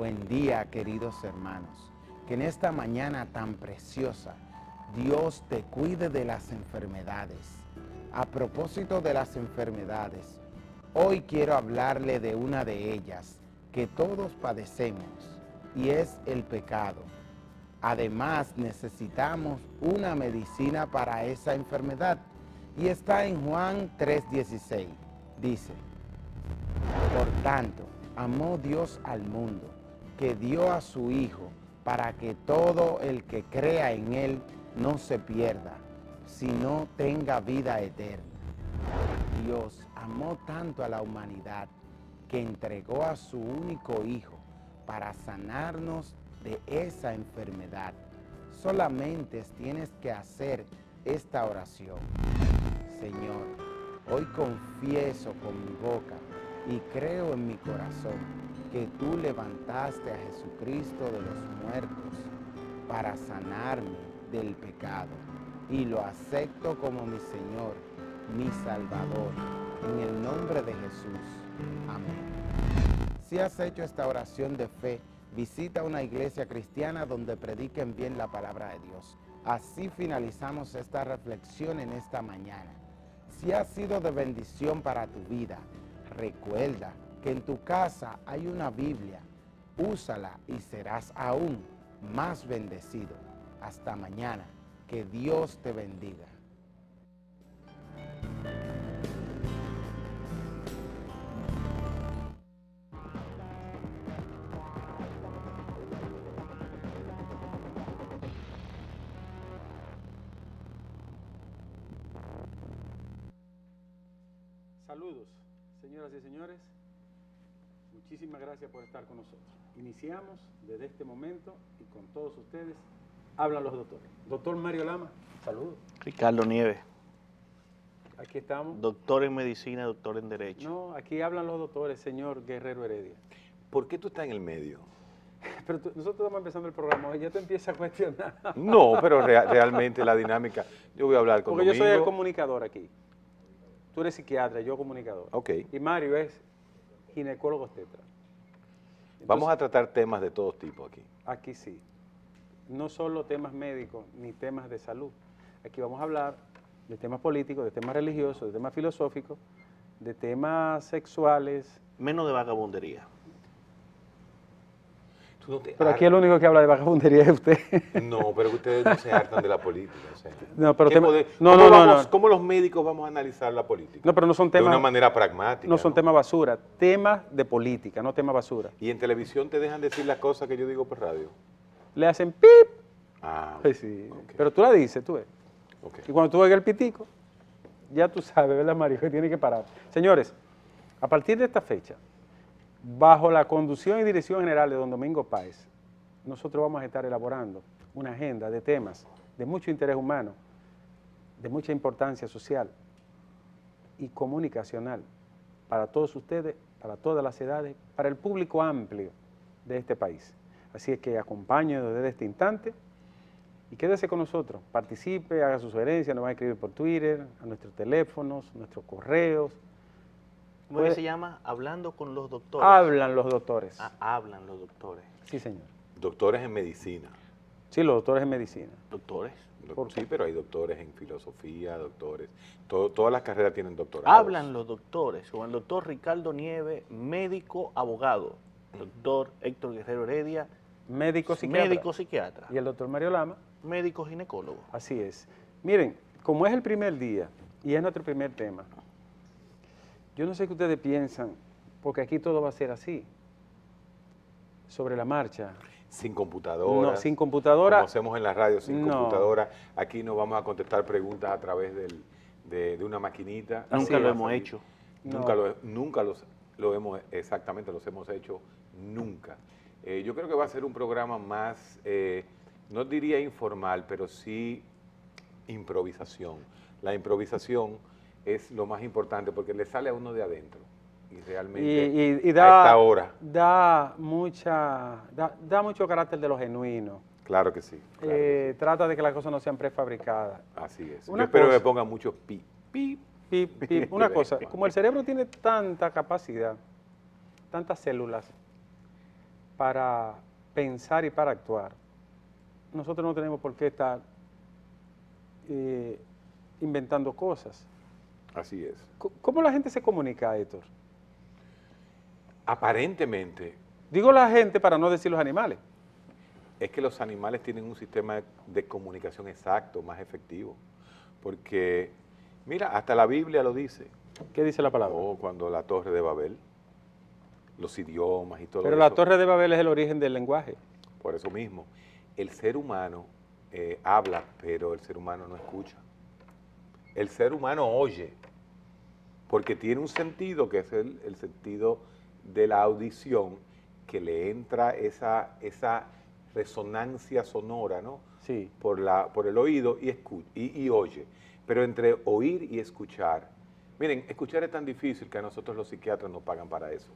Buen día, queridos hermanos. Que en esta mañana tan preciosa, Dios te cuide de las enfermedades. A propósito de las enfermedades, hoy quiero hablarle de una de ellas que todos padecemos, y es el pecado. Además, necesitamos una medicina para esa enfermedad, y está en Juan 3:16. Dice: por tanto, amó Dios al mundo, que dio a su Hijo, para que todo el que crea en Él no se pierda, sino tenga vida eterna. Dios amó tanto a la humanidad que entregó a su único Hijo para sanarnos de esa enfermedad. Solamente tienes que hacer esta oración. Señor, hoy confieso con mi boca y creo en mi corazón que tú levantaste a Jesucristo de los muertos para sanarme del pecado, y lo acepto como mi Señor, mi Salvador, en el nombre de Jesús. Amén. Si has hecho esta oración de fe, visita una iglesia cristiana donde prediquen bien la palabra de Dios. Así finalizamos esta reflexión en esta mañana. Si ha sido de bendición para tu vida, recuerda que en tu casa hay una Biblia. Úsala y serás aún más bendecido. Hasta mañana. Que Dios te bendiga. Saludos, señoras y señores. Muchísimas gracias por estar con nosotros. Iniciamos desde este momento y con todos ustedes hablan los doctores. Doctor Mario Lama, saludos. Ricardo Nieves. Aquí estamos. Doctor en medicina, doctor en derecho. No, aquí hablan los doctores, señor Guerrero Heredia. ¿Por qué tú estás en el medio? Pero nosotros estamos empezando el programa, ya te empieza a cuestionar. No, pero realmente la dinámica, yo voy a hablar con Porque Domingo. yo soy el comunicador aquí. Tú eres psiquiatra, yo comunicador. Ok. Y Mario es ginecólogo obstetra. Vamos a tratar temas de todos tipos aquí. Aquí sí. No solo temas médicos ni temas de salud. Aquí vamos a hablar de temas políticos, de temas religiosos, de temas filosóficos, de temas sexuales. Menos de vagabundería. Tú no te Pero aquí el único que habla de vagabundería es usted. No, pero ustedes no se hartan de la política. O sea, No, pero ¿cómo los médicos vamos a analizar la política? No, pero no son temas. De una manera pragmática. No son temas basura, temas de política, no temas basura. ¿Y en televisión te dejan decir las cosas que yo digo por radio? Le hacen pip. Ah, Pues sí. ok. Pero tú la dices, tú ves. Ok. Y cuando tú oigas el pitico, ya tú sabes, ¿verdad, Mario? Que tiene que parar. Señores, a partir de esta fecha, bajo la conducción y dirección general de don Domingo Páez, nosotros vamos a estar elaborando una agenda de temas de mucho interés humano, de mucha importancia social y comunicacional para todos ustedes, para todas las edades, para el público amplio de este país. Así es que acompáñenos desde este instante y quédese con nosotros, participe, haga sus sugerencias, nos va a escribir por Twitter, a nuestros teléfonos, nuestros correos. ¿Cómo se llama? Hablando con los doctores. Hablan los doctores. Hablan los doctores. Sí, señor. Doctores en medicina. Sí, los doctores en medicina. Doctores. Sí, pero hay doctores en filosofía, doctores. Todas las carreras tienen doctorados. Hablan los doctores, con el doctor Ricardo Nieves, médico, abogado. Doctor Héctor Guerrero Heredia, Médico psiquiatra. médico psiquiatra. Y el doctor Mario Lama. Médico ginecólogo. Así es. Miren, como es el primer día y es nuestro primer tema, yo no sé qué ustedes piensan, porque aquí todo va a ser así, sobre la marcha. Sin computadora. No, sin computadora. Como hacemos en la radio, sin No. computadora. Aquí no vamos a contestar preguntas a través de una maquinita. Nunca lo hemos hecho. Nunca lo hemos, exactamente, los hemos hecho nunca. Yo creo que va a ser un programa más, no diría informal, pero sí improvisación. La improvisación es lo más importante porque le sale a uno de adentro. Y realmente y a esta hora. da mucho carácter de lo genuino. Claro que sí. Claro que sí. Trata de que las cosas no sean prefabricadas. Así es. Una Yo espero cosa- que pongan muchos pi. Pip, pip. Una cosa, como el cerebro tiene tanta capacidad, tantas células, para pensar y para actuar, nosotros no tenemos por qué estar inventando cosas. Así es. ¿Cómo la gente se comunica, Héctor? Aparentemente, Digo la gente para no decir los animales. es que los animales tienen un sistema de comunicación exacto, más efectivo. Porque, mira, hasta la Biblia lo dice. ¿Qué dice la palabra? Oh, cuando la Torre de Babel, los idiomas y todo Pero eso. la Torre de Babel es el origen del lenguaje. Por eso mismo, el ser humano habla, pero el ser humano no escucha. El ser humano oye, porque tiene un sentido que es el sentido de la audición, que le entra esa resonancia sonora, ¿no? Sí. Por el oído y oye. Pero entre oír y escuchar, miren, escuchar es tan difícil que a nosotros los psiquiatras nos pagan para eso,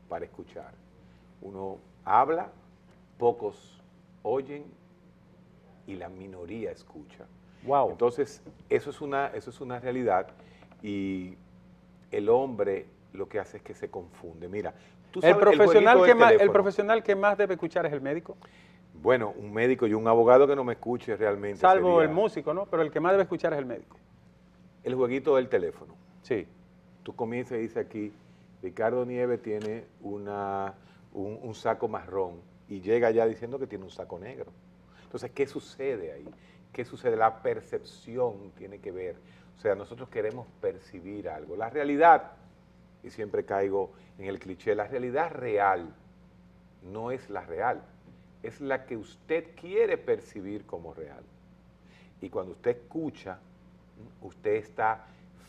para escuchar. Uno habla, pocos oyen y la minoría escucha. Wow. Entonces, eso es una realidad y el hombre lo que hace es que se confunde. Mira, tú sabes, el profesional que más debe escuchar es el médico. Bueno, un médico y un abogado que no me escuche realmente. Salvo sería el músico, ¿no? Pero el que más debe escuchar es el médico. el jueguito del teléfono. Sí. Tú comienzas y dices aquí, Ricardo Nieves tiene un saco marrón y llega ya diciendo que tiene un saco negro. Entonces, ¿qué sucede ahí? ¿Qué sucede? La percepción tiene que ver. O sea, nosotros queremos percibir algo. La realidad, y siempre caigo en el cliché, la realidad real no es la real, es la que usted quiere percibir como real. Y cuando usted escucha, usted está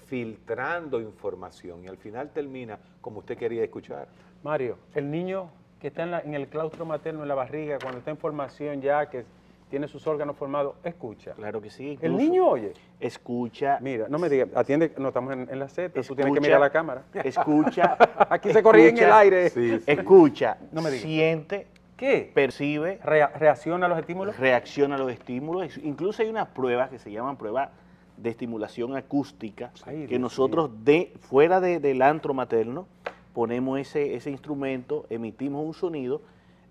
filtrando información y al final termina como usted quería escuchar. Mario, el niño que está en el claustro materno, en la barriga, cuando está en formación ya, que tiene sus órganos formados, escucha. Claro que sí. El incluso niño oye. escucha. Mira, no me digas, atiende, no estamos en la Z, tú tienes que Escucha. mirar la cámara. Escucha. Aquí se corría en el escucha, aire. Sí, sí. Escucha, No me digas. siente, ¿Qué? percibe, ¿Reacciona a los estímulos? reacciona a los estímulos. Incluso hay unas pruebas que se llaman pruebas de estimulación acústica, Ay, que Dios nosotros fuera del antro materno ponemos ese instrumento, emitimos un sonido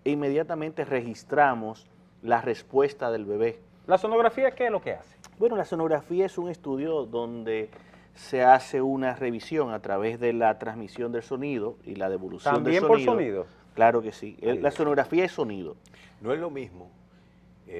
e inmediatamente registramos la respuesta del bebé. ¿La sonografía qué es lo que hace? Bueno, la sonografía es un estudio donde se hace una revisión a través de la transmisión del sonido y la devolución del ¿También sonido. por sonido? Claro que sí. Ay, La sonografía es sonido. No es lo mismo.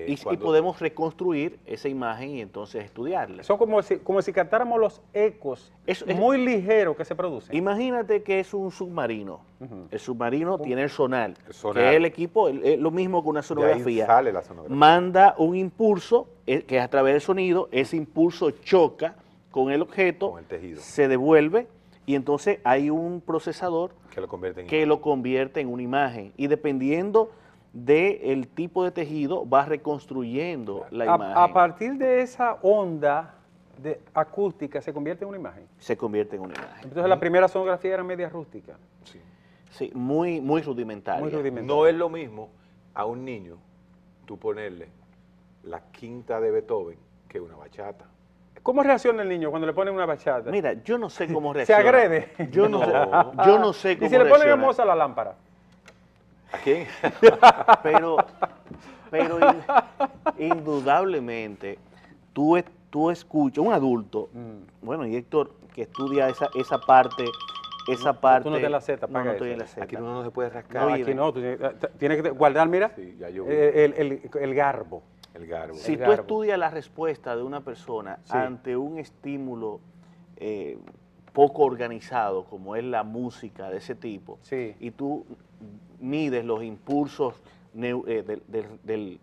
Y podemos reconstruir esa imagen y entonces estudiarla. Son como si captáramos los ecos muy ligeros que se producen. Imagínate que es un submarino. Ujú. El submarino tiene el sonar, El sonar. que es el equipo, es lo mismo que una de ahí sonografía. sale la sonografía. Manda un impulso, que es a través del sonido, ese impulso choca con el objeto, Con el tejido. se devuelve y entonces hay un procesador Que lo convierte en que lo convierte en una imagen y dependiendo del tipo de tejido va reconstruyendo la imagen. A partir de esa onda acústica se convierte en una imagen. Se convierte en una imagen. Entonces la primera sonografía era media rústica. Sí. Sí, muy rudimentaria. Muy rudimentaria. No es lo mismo a un niño tú ponerle la quinta de Beethoven que una bachata. ¿Cómo reacciona el niño cuando le ponen una bachata? Mira, yo no sé cómo ¿Se reacciona. agrede? Yo no, yo no sé ¿Y cómo si le ponen a reacciona. Mozart la lámpara? ¿A quién? Pero indudablemente, tú escuchas, un adulto, bueno, y Héctor, que estudia esa parte, Tú no estás en la Z, no, paga no estoy eso. en la Z. Aquí no se puede rascar. No, Oye, aquí no, tú tienes que guardar, mira, Sí, ya yo vi. el garbo. El garbo. Si el tú garbo. estudias la respuesta de una persona Sí. ante un estímulo poco organizado, como es la música de ese tipo, Sí. y tú mides los impulsos del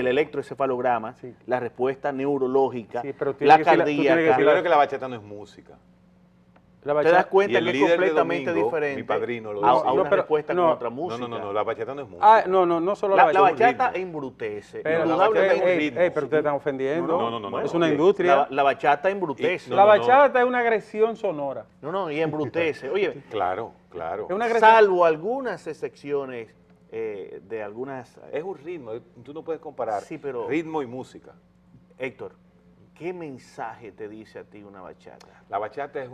electroencefalograma, Sí. la respuesta neurológica, Sí, pero tiene la que decir- tú tienes que cardíaca, decir Primero que la bachata no es música. La te bachata- das cuenta Y el que es líder de completamente Domingo, diferente mi padrino, lo a dice. una No, pero- respuesta no. con otra No, música. no, la bachata no es música. Ah, no solo la La bachata. bachata ritmo. embrutece. Pero, la indudablemente. bachata es un ritmo. pero ustedes están ofendiendo. No, Es no, una oye, industria. La bachata embrutece. No, La no, bachata es una agresión sonora. No, y embrutece. Oye, Claro, claro. Es una agresión. salvo algunas excepciones de algunas... Es un ritmo, tú no puedes comparar Sí, pero- ritmo y música. Héctor, ¿qué mensaje te dice a ti una bachata? La bachata es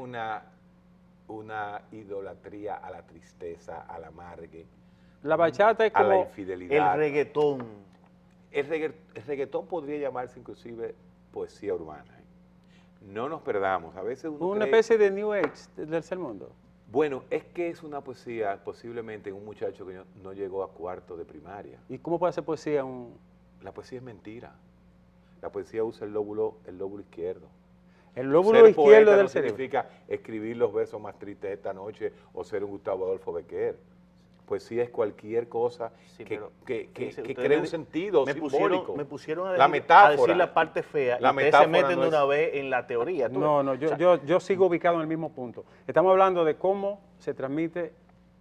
una idolatría a la tristeza, al amargue, La bachata es a la como... infidelidad. El reggaetón. El reggaetón podría llamarse inclusive poesía urbana. No nos perdamos, a veces uno una cree- especie de New Age del tercer mundo. Bueno, es que es una poesía posiblemente en un muchacho que no llegó a cuarto de primaria. ¿Y cómo puede ser poesía La poesía es mentira. La poesía usa el lóbulo izquierdo. el lóbulo Ser izquierdo poeta del no cerebro? significa escribir los versos más tristes de esta noche o ser un Gustavo Adolfo Becker. Poesía es cualquier cosa Sí, que, pero que ustedes cree me- un sentido me simbólico. me pusieron La a metáfora. decir la parte fea. La y ustedes se metáfora meten no de es- una vez en la teoría. ¿tú No, ves? no, O sea, yo sigo ubicado en el mismo punto. Estamos hablando de cómo se transmite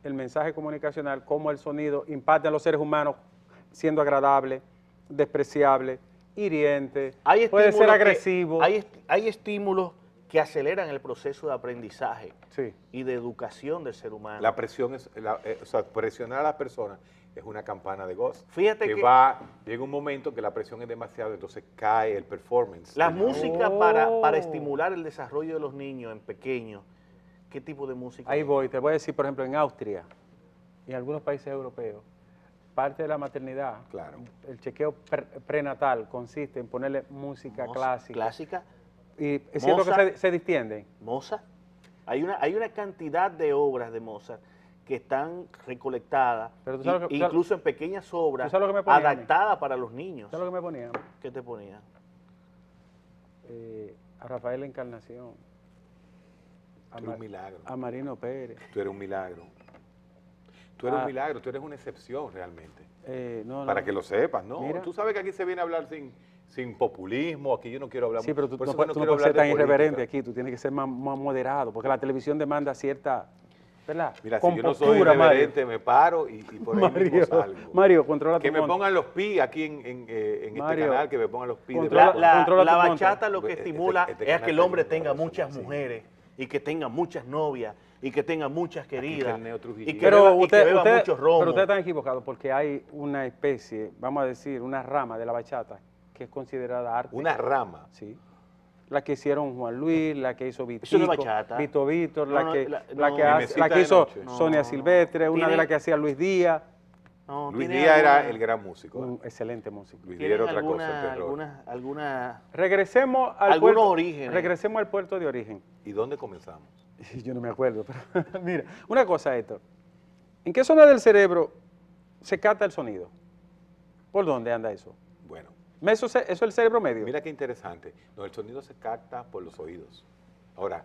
el mensaje comunicacional, cómo el sonido impacta en los seres humanos siendo agradable, despreciable, hiriente, puede ser estímulos agresivo. hay estímulos que aceleran el proceso de aprendizaje Sí. y de educación del ser humano. La presión es, o sea, presionar a las personas es una campana de gozo. Fíjate que llega un momento que la presión es demasiado, entonces cae el performance. la del- música Oh. para estimular el desarrollo de los niños en pequeños, ¿qué tipo de música? Ahí voy, te voy a decir, por ejemplo, en Austria y en algunos países europeos, parte de la maternidad, Claro. el chequeo prenatal consiste en ponerle música clásica. Clásica, Y es cierto que Mozart. se distienden. Mozart. Hay una cantidad de obras de Mozart que están recolectadas, Pero tú sabes lo que- incluso en pequeñas obras ¿tú sabes lo que me ponía a mí? adaptadas para los niños. ¿Sabes lo que me ponían? ¿Qué te ponía? A Rafael Encarnación, Tú eres un milagro. a Marino Pérez. Tú eres un milagro. Tú eres Ah. un milagro, tú eres una excepción realmente. No, Para no. que lo sepas, ¿no? Mira. Tú sabes que aquí se viene a hablar sin populismo, aquí yo no quiero hablar Sí, pero tú por no eso puedes, que tú no quiero puedes ser hablar tan de política. irreverente aquí, tú tienes que ser más moderado, porque la televisión demanda cierta, ¿verdad? Mira, si yo no soy Compostura, irreverente, me paro y por ahí mismo salgo. Mario, controla Que tu me monte. pongan los pi aquí en este Mario, canal, que me pongan los pi. de controla- verdad. controla La tu monte. bachata lo que Este- estimula este es a canal que el está hombre lleno de tenga razón, muchas sí. mujeres y que tenga muchas novias y que tenga muchas está queridas el Neo Trujillo. y que Pero beba, y que usted, beba usted- muchos romos. pero ustedes están equivocados porque hay una especie, vamos a decir, una rama de la bachata que es considerada arte. Una rama. Sí. La que hicieron Juan Luis, la que hizo Vitico, Eso no es bachata. Vito Víctor, No, la no, que, la- la no. que hace- Mimecita la que de hizo noche. Sonia No. Silvestre, una de Tiene- las que hacía Luis Díaz, No, Luis tiene Díaz era alguna- el gran músico. un excelente músico. Luis Díaz tienen era otra cosa, el terror. alguna Regresemos al Algunos puerto, orígenes. regresemos al puerto de origen. ¿Y dónde comenzamos? Yo no me acuerdo, pero mira, una cosa, Héctor. ¿En qué zona del cerebro se capta el sonido? ¿Por dónde anda eso? Bueno, Eso es el cerebro medio. mira qué interesante. No, el sonido se capta por los oídos. Ahora,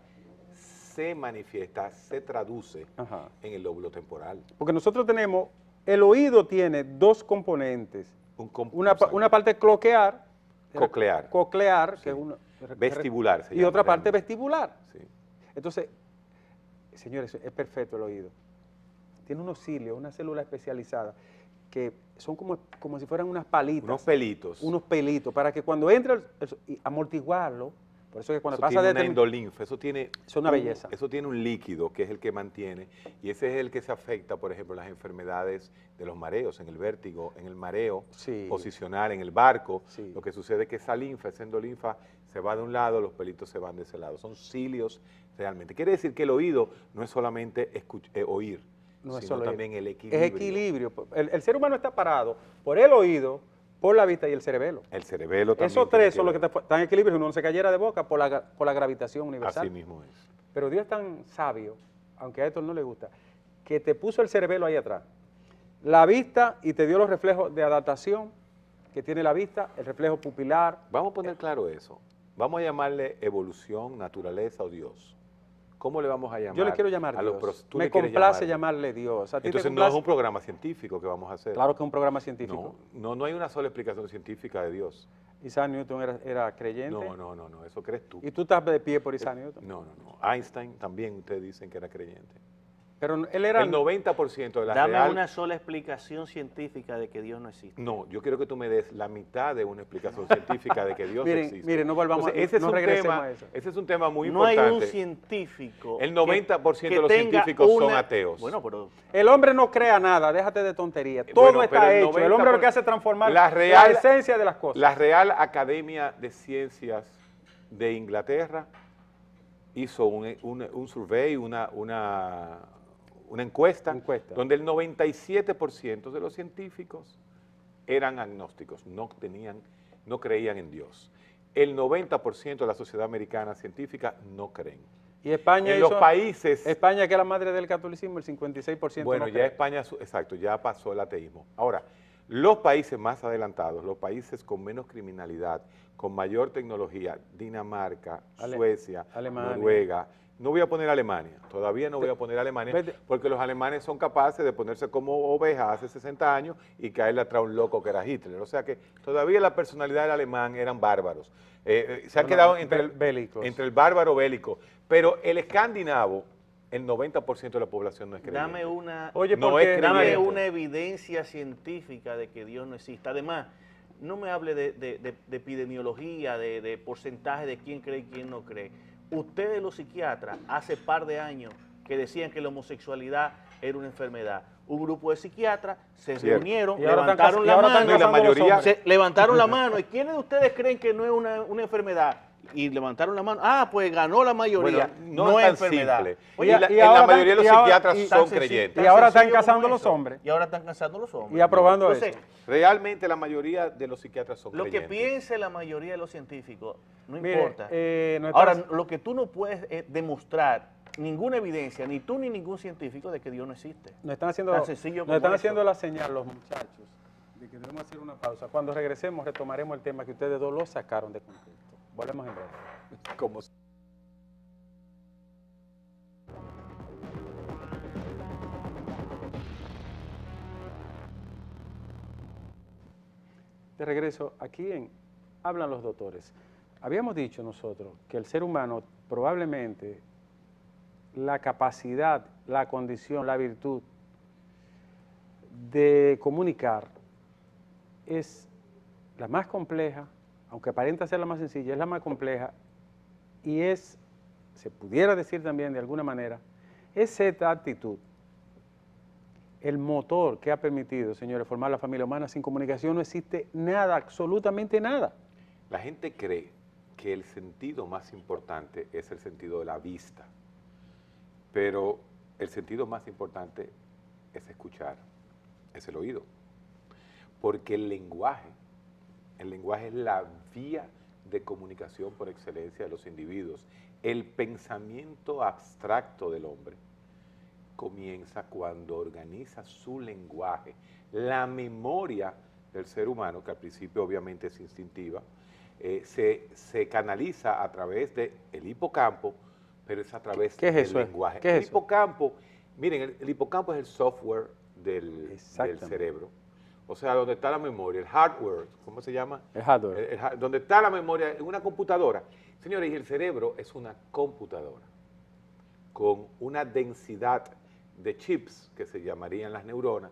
se manifiesta, se traduce Ajá. en el lóbulo temporal. Porque nosotros tenemos, el oído tiene dos componentes. Una parte coclear, Coclear. que es una, Vestibular se y llama otra parte realmente. vestibular. Sí. Entonces, señores, es perfecto el oído. Tiene unos cilios, una célula especializada, que son como si fueran unas palitas. Unos pelitos. Unos pelitos, para que cuando entre, y amortiguarlo, por eso que cuando Eso pasa tiene de una endolinfa, eso tiene Es una belleza. Eso tiene un líquido que es el que mantiene y ese es el que se afecta, por ejemplo, las enfermedades de los mareos, en el vértigo, en el mareo Sí. posicional, en el barco. Sí. Lo que sucede es que esa linfa, esa endolinfa se va de un lado, los pelitos se van de ese lado. Son cilios realmente. Quiere decir que el oído no es solamente oír, No es sino solo también oír. el equilibrio. Es equilibrio. El ser humano está parado por el oído, por la vista y el cerebelo. El cerebelo también. Esos tiene tres son los que ver. están en equilibrio, si uno no se cayera de boca por la gravitación universal. Así mismo es. Pero Dios es tan sabio, aunque a esto no le gusta, que te puso el cerebelo ahí atrás. La vista y te dio los reflejos de adaptación que tiene la vista, el reflejo pupilar. Vamos a poner claro eso. Vamos a llamarle evolución, naturaleza o Dios. ¿Cómo le vamos a llamar? Yo le quiero llamar a los Dios. tú Me le quieres complace llamar? llamarle Dios. ¿A ti te Entonces no complace? es un programa científico que vamos a hacer. Claro que es un programa científico. No hay una sola explicación científica de Dios. Isaac Newton era creyente. No, eso crees tú. ¿Y tú estás de pie por Isaac Newton? No. Einstein también ustedes dicen que era creyente. Pero él era... El 90% de la Dame real... una sola explicación científica de que Dios no existe. No, yo quiero que tú me des la mitad de una explicación científica de que Dios Miren, existe. miren, no volvamos Entonces, ese es no un regresemos tema, a eso. Ese es un tema muy No hay importante. un científico. El 90% que de los tenga científicos son una- ateos. Bueno, pero El hombre no crea nada, déjate de tontería. Todo Bueno, está pero el hecho. El hombre lo que hace es 90% transformar la la real- esencia de las cosas. La Real Academia de Ciencias de Inglaterra hizo un survey, una encuesta, donde el 97% de los científicos eran agnósticos, no creían en Dios. El 90% de la sociedad americana científica no creen. Y España en los países... España, que es la madre del catolicismo, el 56% bueno, no ya cree. España, exacto, ya pasó el ateísmo. Ahora, los países más adelantados, los países con menos criminalidad, con mayor tecnología, Dinamarca, Suecia, Alemania. Noruega, no voy a poner Alemania, todavía no voy a poner Alemania, porque los alemanes son capaces de ponerse como ovejas hace 60 años y caerle atrás a un loco que era Hitler. O sea que todavía la personalidad del alemán eran bárbaros. Se han quedado entre el bárbaro bélico. Pero el escandinavo, el 90% de la población no es creyente. Dame una, dame una evidencia científica de que Dios no existe. Además, no me hable de epidemiología, de porcentaje de quién cree y quién no cree. Ustedes los psiquiatras, hace par de años que decían que la homosexualidad era una enfermedad. Un grupo de psiquiatras se reunieron, levantaron la mano, y la mayoría levantaron la mano. ¿Y quiénes de ustedes creen que no es una enfermedad? Y levantaron la mano. Ah, pues ganó la mayoría. Bueno, no es tan enfermedad. Simple. Oye, la mayoría de los psiquiatras son creyentes. Y ahora están casando los hombres. Y ahora están casando los hombres. Y aprobando Entonces, eso. Realmente la mayoría de los psiquiatras son lo creyentes. que piense la mayoría de los científicos, no Mire, importa. Ahora, lo que tú no puedes demostrar ninguna evidencia, ni tú ni ningún científico, de que Dios no existe. Nos están haciendo, Tan sencillo como haciendo la señal los muchachos de que debemos hacer una pausa. Cuando regresemos retomaremos el tema que ustedes dos lo sacaron de contexto. Volvemos en breve. Como de regreso aquí en Hablan los Doctores. Habíamos dicho nosotros que el ser humano probablemente la capacidad, la condición, la virtud de comunicar es la más compleja, aunque aparenta ser la más sencilla, es la más compleja y es, se pudiera decir también de alguna manera, es esta actitud, el motor que ha permitido, señores, formar la familia humana. Sin comunicación no existe nada, absolutamente nada. la gente cree que el sentido más importante es el sentido de la vista, pero el sentido más importante es escuchar, es el oído, porque el lenguaje es la vía de comunicación por excelencia de los individuos. El pensamiento abstracto del hombre comienza cuando organiza su lenguaje. La memoria del ser humano, que al principio obviamente es instintiva, se canaliza a través del hipocampo, pero es a través del lenguaje. ¿Qué es eso? Hipocampo, miren, el hipocampo es el software del cerebro. O sea, donde está la memoria, el hardware, ¿cómo se llama? El hardware. Donde está la memoria en una computadora. Señores, y el cerebro es una computadora con una densidad de chips, que se llamarían las neuronas,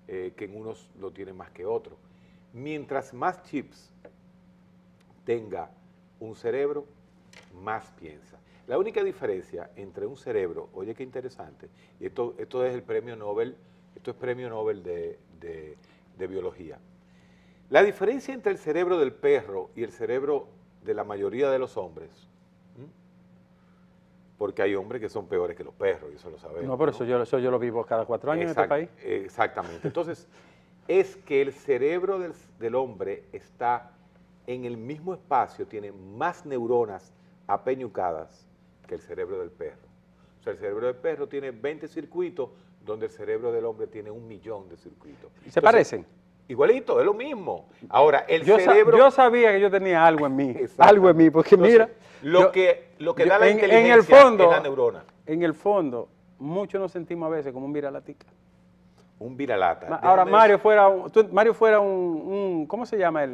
que en unos lo tienen más que otros. Mientras más chips tenga un cerebro, más piensa. La única diferencia entre un cerebro, oye qué interesante, y esto es el premio Nobel, esto es premio Nobel de biología. La diferencia entre el cerebro del perro y el cerebro de la mayoría de los hombres, porque hay hombres que son peores que los perros, y eso lo sabemos. No, pero ¿no? Eso yo lo vivo cada 4 años en este país. Exactamente. Entonces, es que el cerebro del hombre está en el mismo espacio, tiene más neuronas apeñucadas que el cerebro del perro. O sea, el cerebro del perro tiene 20 circuitos, donde el cerebro del hombre tiene 1.000.000 de circuitos. ¿Y se parecen? Igualito, es lo mismo. Ahora, yo sabía que yo tenía algo en mí, algo en mí, porque entonces, mira... Lo que da la inteligencia en el fondo, es la neurona. En el fondo, muchos nos sentimos a veces como un viralatica. Un viralata. Ahora, Mario fuera un ¿cómo se llama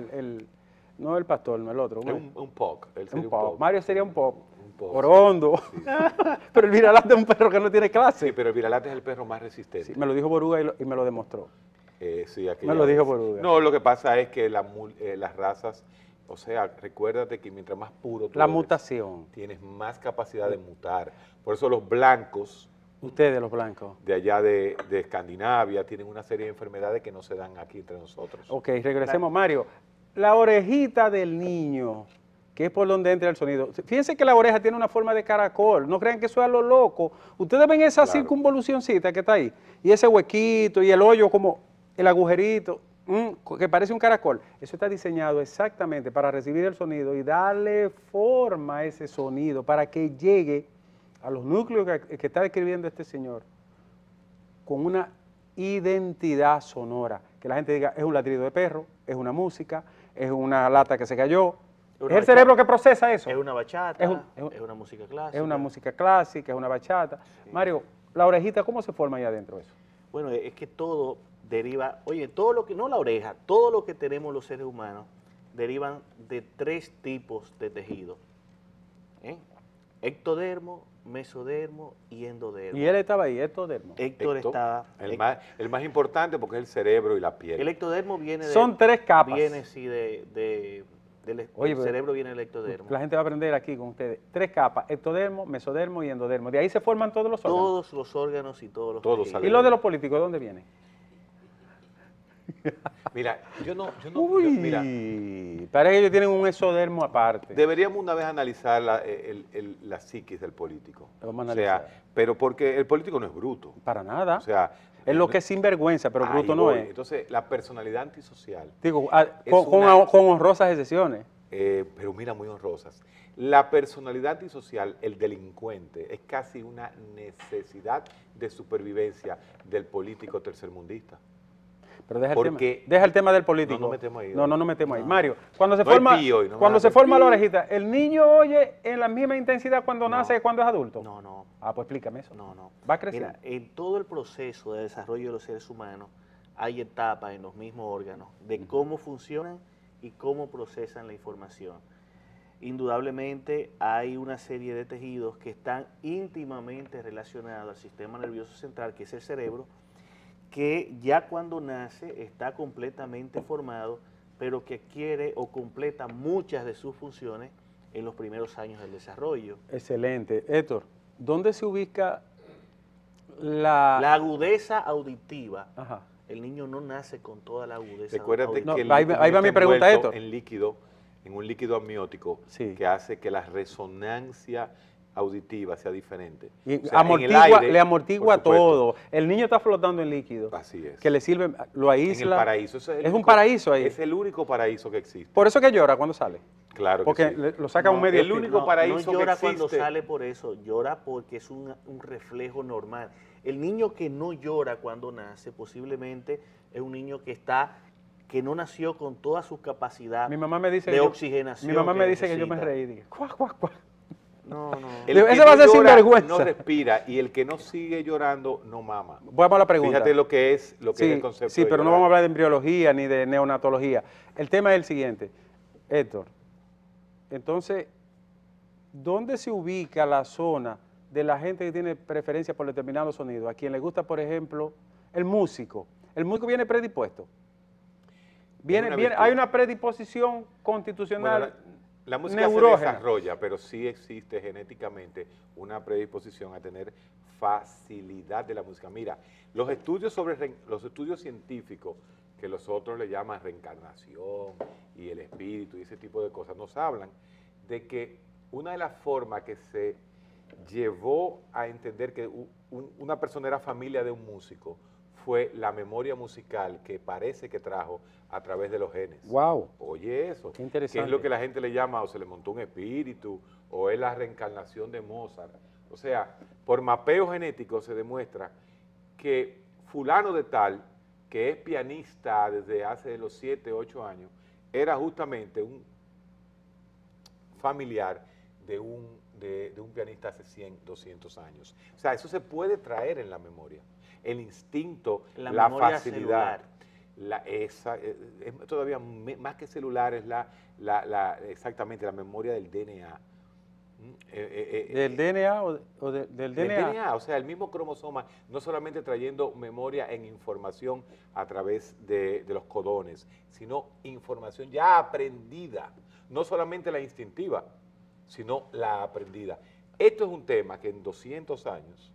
no el pastor, no el otro? Un POC. Mario sería un POC. Orondo. Sí. Pero el viralata es un perro que no tiene clase. Sí, pero el viralata es el perro más resistente. Sí, me lo dijo Boruga y me lo demostró. Sí, me lo dijo Boruga. No, lo que pasa es que las razas, o sea, recuérdate que mientras más puro tú eres, mutación. Tienes más capacidad de mutar. Por eso los blancos, ustedes los blancos, de allá de Escandinavia, tienen una serie de enfermedades que no se dan aquí entre nosotros. Ok, regresemos, Mario. La orejita del niño que es por donde entra el sonido. Fíjense que la oreja tiene una forma de caracol, no crean que eso es a lo loco. Ustedes ven esa circunvolucióncita que está ahí, y ese huequito, y el hoyo como el agujerito, que parece un caracol. Eso está diseñado exactamente para recibir el sonido y darle forma a ese sonido, para que llegue a los núcleos que está describiendo este señor, con una identidad sonora, que la gente diga, es un ladrido de perro, es una música, es una lata que se cayó. Es el cerebro que procesa eso. Es una bachata, es una música clásica. Es una música clásica, es una bachata. Sí. Mario, la orejita, ¿cómo se forma ahí adentro eso? Bueno, es que todo deriva, oye, todo lo que, no la oreja, todo lo que tenemos los seres humanos derivan de 3 tipos de tejido. Ectodermo, mesodermo y endodermo. Y él estaba ahí, ectodermo. Héctor estaba... El más importante porque es el cerebro y la piel. El ectodermo viene de... Son 3 capas. Viene, sí, Oye, del cerebro viene el ectodermo. La gente va a aprender aquí con ustedes. 3 capas, ectodermo, mesodermo y endodermo. De ahí se forman todos los órganos. Todos los órganos y todos los tejidos. ¿Y lo de los políticos, de dónde viene? Mira, mira, parece que ellos tienen un exodermo aparte. Deberíamos una vez analizar la psiquis del político. Vamos a analizar. Pero porque el político no es bruto. Para nada. O sea, es lo que es sinvergüenza, pero bruto no es. Entonces, la personalidad antisocial. Digo, con honrosas excepciones. Pero mira, muy honrosas. La personalidad antisocial, el delincuente, es casi una necesidad de supervivencia del político tercermundista. Pero deja el tema del político. No metemos ahí. No metemos ahí. Mario, cuando se forma la orejita, ¿el niño oye en la misma intensidad cuando nace que cuando es adulto? No. Pues explícame eso. No. Va a crecer. Mira, en todo el proceso de desarrollo de los seres humanos hay etapas en los mismos órganos de cómo funcionan y cómo procesan la información. Indudablemente hay una serie de tejidos que están íntimamente relacionados al sistema nervioso central, que es el cerebro, que ya cuando nace está completamente formado, pero que adquiere o completa muchas de sus funciones en los primeros años del desarrollo. Excelente. Héctor, ¿dónde se ubica la agudeza auditiva? Ajá. El niño no nace con toda la agudeza auditiva. Que ahí va mi pregunta, Héctor. En un líquido amniótico que hace que la resonancia auditiva sea diferente. Y o sea, le amortigua todo. El niño está flotando en líquido. Así es. Que le sirve, lo aísla. En el paraíso. Es un paraíso ahí. Es el único paraíso que existe. Por eso que llora cuando sale. Claro que porque sí. lo saca un medio. El único paraíso no llora que existe. Cuando sale por eso, llora porque es un reflejo normal. El niño que no llora cuando nace posiblemente es un niño que no nació con toda su capacidad de oxigenación. Mi mamá me dice que yo me reí. Dije, cuac, cuac, cuac. No. Ese va a ser sinvergüenza. No respira, y el que no sigue llorando no mama. Vamos a la pregunta. Fíjate lo que es el concepto. Sí, pero no vamos a hablar de embriología ni de neonatología. El tema es el siguiente. Héctor, entonces, ¿dónde se ubica la zona de la gente que tiene preferencia por determinados sonidos? A quien le gusta, por ejemplo, el músico. El músico viene predispuesto. Hay una predisposición constitucional. Bueno, la música se desarrolla, pero sí existe genéticamente una predisposición a tener facilidad de la música. Mira, los estudios científicos, que los otros le llaman reencarnación y el espíritu y ese tipo de cosas, nos hablan de que una de las formas que se llevó a entender que una persona era familia de un músico fue la memoria musical que parece que trajo a través de los genes. ¡Wow! Oye eso. Qué interesante. Que es lo que la gente le llama o se le montó un espíritu o es la reencarnación de Mozart. O sea, por mapeo genético se demuestra que fulano de tal, que es pianista desde hace los 7, 8 años, era justamente un familiar de un pianista hace 100, 200 años. O sea, eso se puede traer en la memoria. El instinto, la facilidad, todavía más que celular, es exactamente la memoria del DNA. ¿Del DNA o del DNA? Del DNA, o sea, el mismo cromosoma, no solamente trayendo memoria en información a través de los codones, sino información ya aprendida, no solamente la instintiva, sino la aprendida. Esto es un tema que en 200 años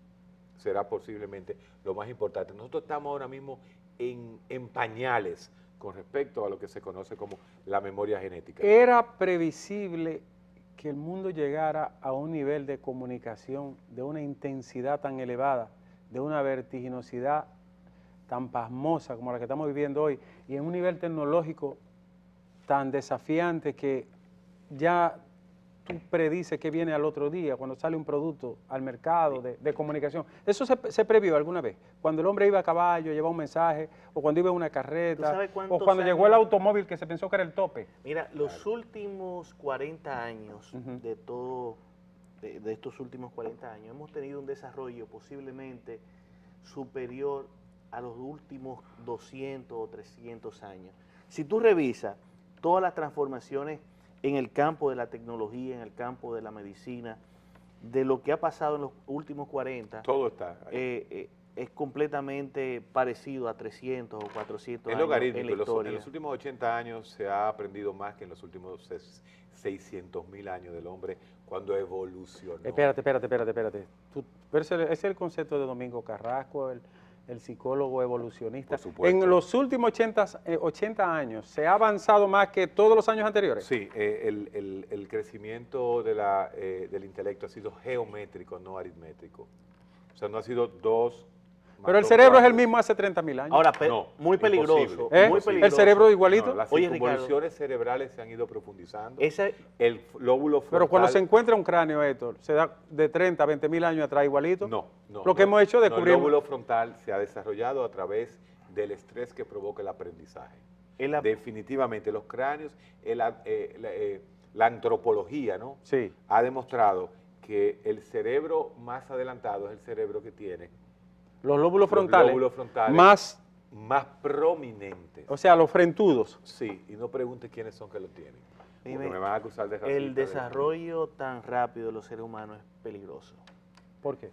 será posiblemente lo más importante. Nosotros estamos ahora mismo en pañales con respecto a lo que se conoce como la memoria genética. Era previsible que el mundo llegara a un nivel de comunicación de una intensidad tan elevada, de una vertiginosidad tan pasmosa como la que estamos viviendo hoy, y en un nivel tecnológico tan desafiante que ya tú predices que viene al otro día, cuando sale un producto al mercado de comunicación. ¿Eso se previó alguna vez? Cuando el hombre iba a caballo, llevaba un mensaje, o cuando iba en una carreta, o cuando llegó el automóvil que se pensó que era el tope. Mira, los últimos 40 años de todo, de estos últimos 40 años, hemos tenido un desarrollo posiblemente superior a los últimos 200 o 300 años. Si tú revisas todas las transformaciones en el campo de la tecnología, en el campo de la medicina, de lo que ha pasado en los últimos 40, todo está ahí. Es completamente parecido a 300 o 400 años logarítmico. en la historia. En los últimos 80 años se ha aprendido más que en los últimos 600.000 años del hombre cuando evolucionó. Espérate. Pero ese es el concepto de Domingo Carrasco, el psicólogo evolucionista. Por supuesto. En los últimos 80 años, ¿se ha avanzado más que todos los años anteriores? Sí, el crecimiento del intelecto ha sido geométrico, no aritmétrico. O sea, no ha sido 2 Pero el cerebro es el mismo hace 30.000 años. Ahora, No, muy peligroso. imposible. Muy peligroso. ¿El cerebro igualito? No, las Oye, circunvoluciones cerebrales se han ido profundizando. Ese- El lóbulo frontal... Pero cuando se encuentra un cráneo, Héctor, ¿se da de 30 a 20.000 años atrás igualito? No. Lo que hemos hecho es No, descubrir... el lóbulo frontal se ha desarrollado a través del estrés que provoca el aprendizaje. Definitivamente, los cráneos, la antropología, ¿no? Sí. Ha demostrado que el cerebro más adelantado es el cerebro que tiene Los lóbulos frontales, más prominentes. o sea, los frentudos. Sí, y no pregunte quiénes son que lo tienen, porque Dime, me van a acusar de racista. el desarrollo tan rápido de los seres humanos es peligroso. ¿Por qué?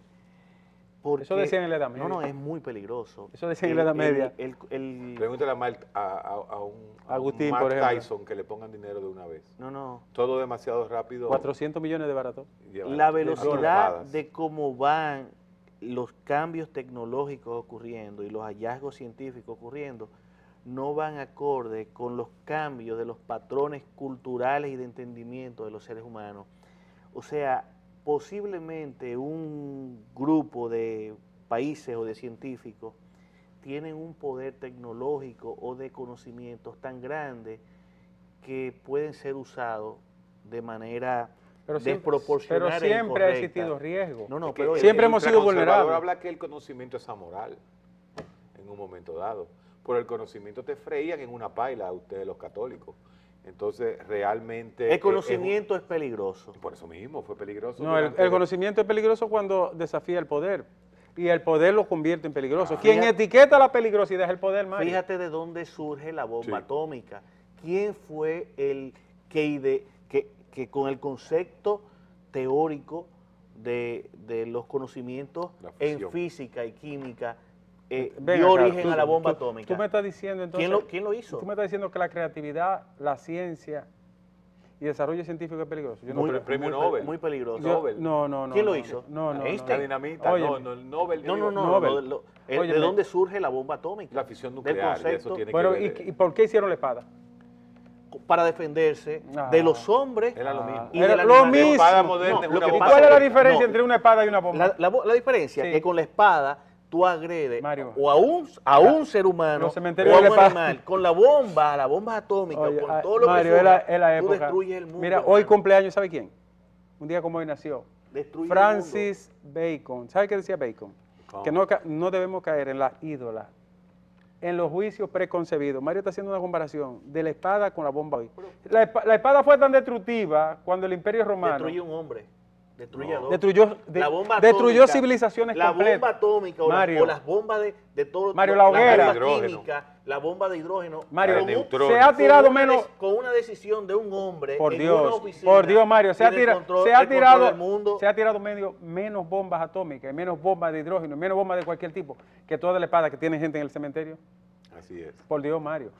Porque, Eso decían en la Edad Media. No, es muy peligroso. Eso decían en la Edad Media. Pregúntale a un Agustín, Mark por ejemplo. Tyson que le pongan dinero de una vez. No. Todo demasiado rápido. 400 millones de barato. La velocidad trompadas. de cómo van los cambios tecnológicos ocurriendo y los hallazgos científicos ocurriendo no van acorde con los cambios de los patrones culturales y de entendimiento de los seres humanos. O sea, posiblemente un grupo de países o de científicos tienen un poder tecnológico o de conocimientos tan grande que pueden ser usados de manera desproporcionada. Pero siempre ha incorrecta. existido riesgo. No, Es que pero siempre el hemos sido ultraconservador vulnerables. habla que el conocimiento es amoral en un momento dado. Por el conocimiento te freían en una paila a ustedes los católicos. Entonces, realmente... el conocimiento es peligroso. por eso mismo, fue peligroso. No, el conocimiento es peligroso cuando desafía el poder. Y el poder lo convierte en peligroso. Quien etiqueta la peligrosidad es el poder, Mario. Fíjate de dónde surge la bomba Sí. atómica. ¿Quién fue el que con el concepto teórico de los conocimientos La en fusión. física y química Ven dio acá, origen a la bomba atómica? Tú me estás diciendo entonces... ¿Quién lo hizo? Tú me estás diciendo que la creatividad, la ciencia y el desarrollo científico es peligroso. Yo no Muy- creo. premio muy, Nobel. Muy peligroso. Yo- Nobel. No. ¿Quién lo hizo? No. La Einstein. dinamita, Oye, no, el Nobel. yo No, digo, Nobel. ¿De Óyeme. dónde surge la bomba atómica? La fisión Del nuclear, y eso concepto, tiene Pero, que ver... ¿y por qué hicieron la espada? para defenderse Ah. de los hombres. Era lo mismo. y Era del lo animal. mismo. Espada moderna es lo una que ¿Y bomba pasa cuál es la que- diferencia no, entre una espada y una bomba? La diferencia Sí. es que con la espada tú agredes Mario. o a un ser humano Los cementerios o a de un la animal. Con la bomba atómica, Oye, con todo lo Mario, que es la tú época. destruyes el mundo. Mira, hoy hermano. cumpleaños, ¿sabe quién? Un día como hoy nació. Destruye Francis Bacon. ¿Sabe qué decía Bacon? ¿Cómo? Que no debemos caer en la ídola, en los juicios preconcebidos. Mario está haciendo una comparación de la espada con la bomba hoy. La espada fue tan destructiva cuando el Imperio el mundo. Romano Destruye un hombre. Destruye a dos. destruyó bomba destruyó atómica, civilizaciones la completas. bomba atómica o, Mario. las bombas de todo. Mario, la hoguera. bomba Hidrógeno. química, la bomba de hidrógeno. Mario, La de neutrones. se ha tirado con una menos... con una decisión de un hombre. Por en Dios, una oficina, por Dios, Mario, se ha tiene el control tirado del mundo. menos bombas atómicas, menos bombas de hidrógeno, menos bombas de cualquier tipo que toda la espada que tiene gente en el cementerio. Así es. Por Dios, Mario.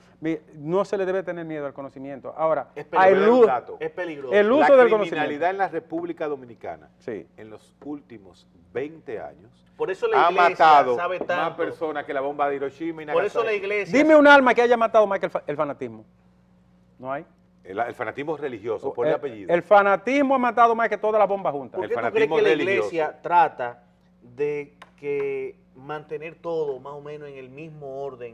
No se le debe tener miedo al conocimiento. Ahora, Es Te voy a dar un dato. Es peligroso. el uso La del criminalidad conocimiento. en la República Dominicana, Sí. en los últimos 20 años, Por eso la ha iglesia matado sabe más tanto. personas que la bomba de Hiroshima y Por eso la Nagasaki. iglesia... Dime un alma que haya matado más que el fanatismo. ¿No hay? El fanatismo religioso, por el apellido. El fanatismo ha matado más que todas las bombas juntas. ¿Por El qué tú crees fanatismo que la religioso. iglesia trata de que mantener todo más o menos en el mismo orden,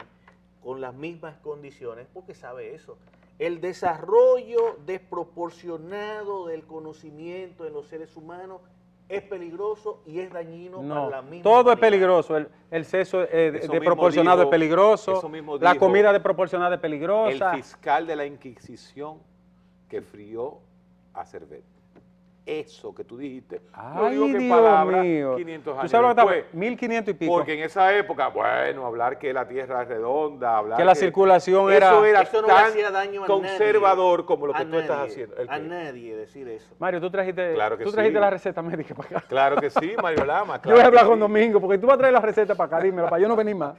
con las mismas condiciones? Porque sabe eso. El desarrollo desproporcionado del conocimiento en los seres humanos es peligroso y es dañino para la misma todo es humanidad. peligroso. El sexo Eso desproporcionado mismo es peligroso. eso mismo La dijo comida desproporcionada es El peligrosa. fiscal de la Inquisición que frió a Servet. Eso que tú dijiste, lo Ay, digo que en Dios palabras, mío. 500 ¿Tú años sabes lo que está? después. 1500 y pico. Porque en esa época, bueno, hablar que la Tierra es redonda, hablar Que la circulación era... Eso era Eso no le tan hacía daño a conservador nadie. como lo que A tú estás nadie, haciendo. ¿El A qué? nadie decir eso. Mario, tú trajiste, Claro que tú trajiste sí. la receta médica para acá. Claro que sí, Mario Lama. Yo voy a hablar que con sí. Domingo, porque tú vas a traer la receta para acá, dímela, para yo no venir más.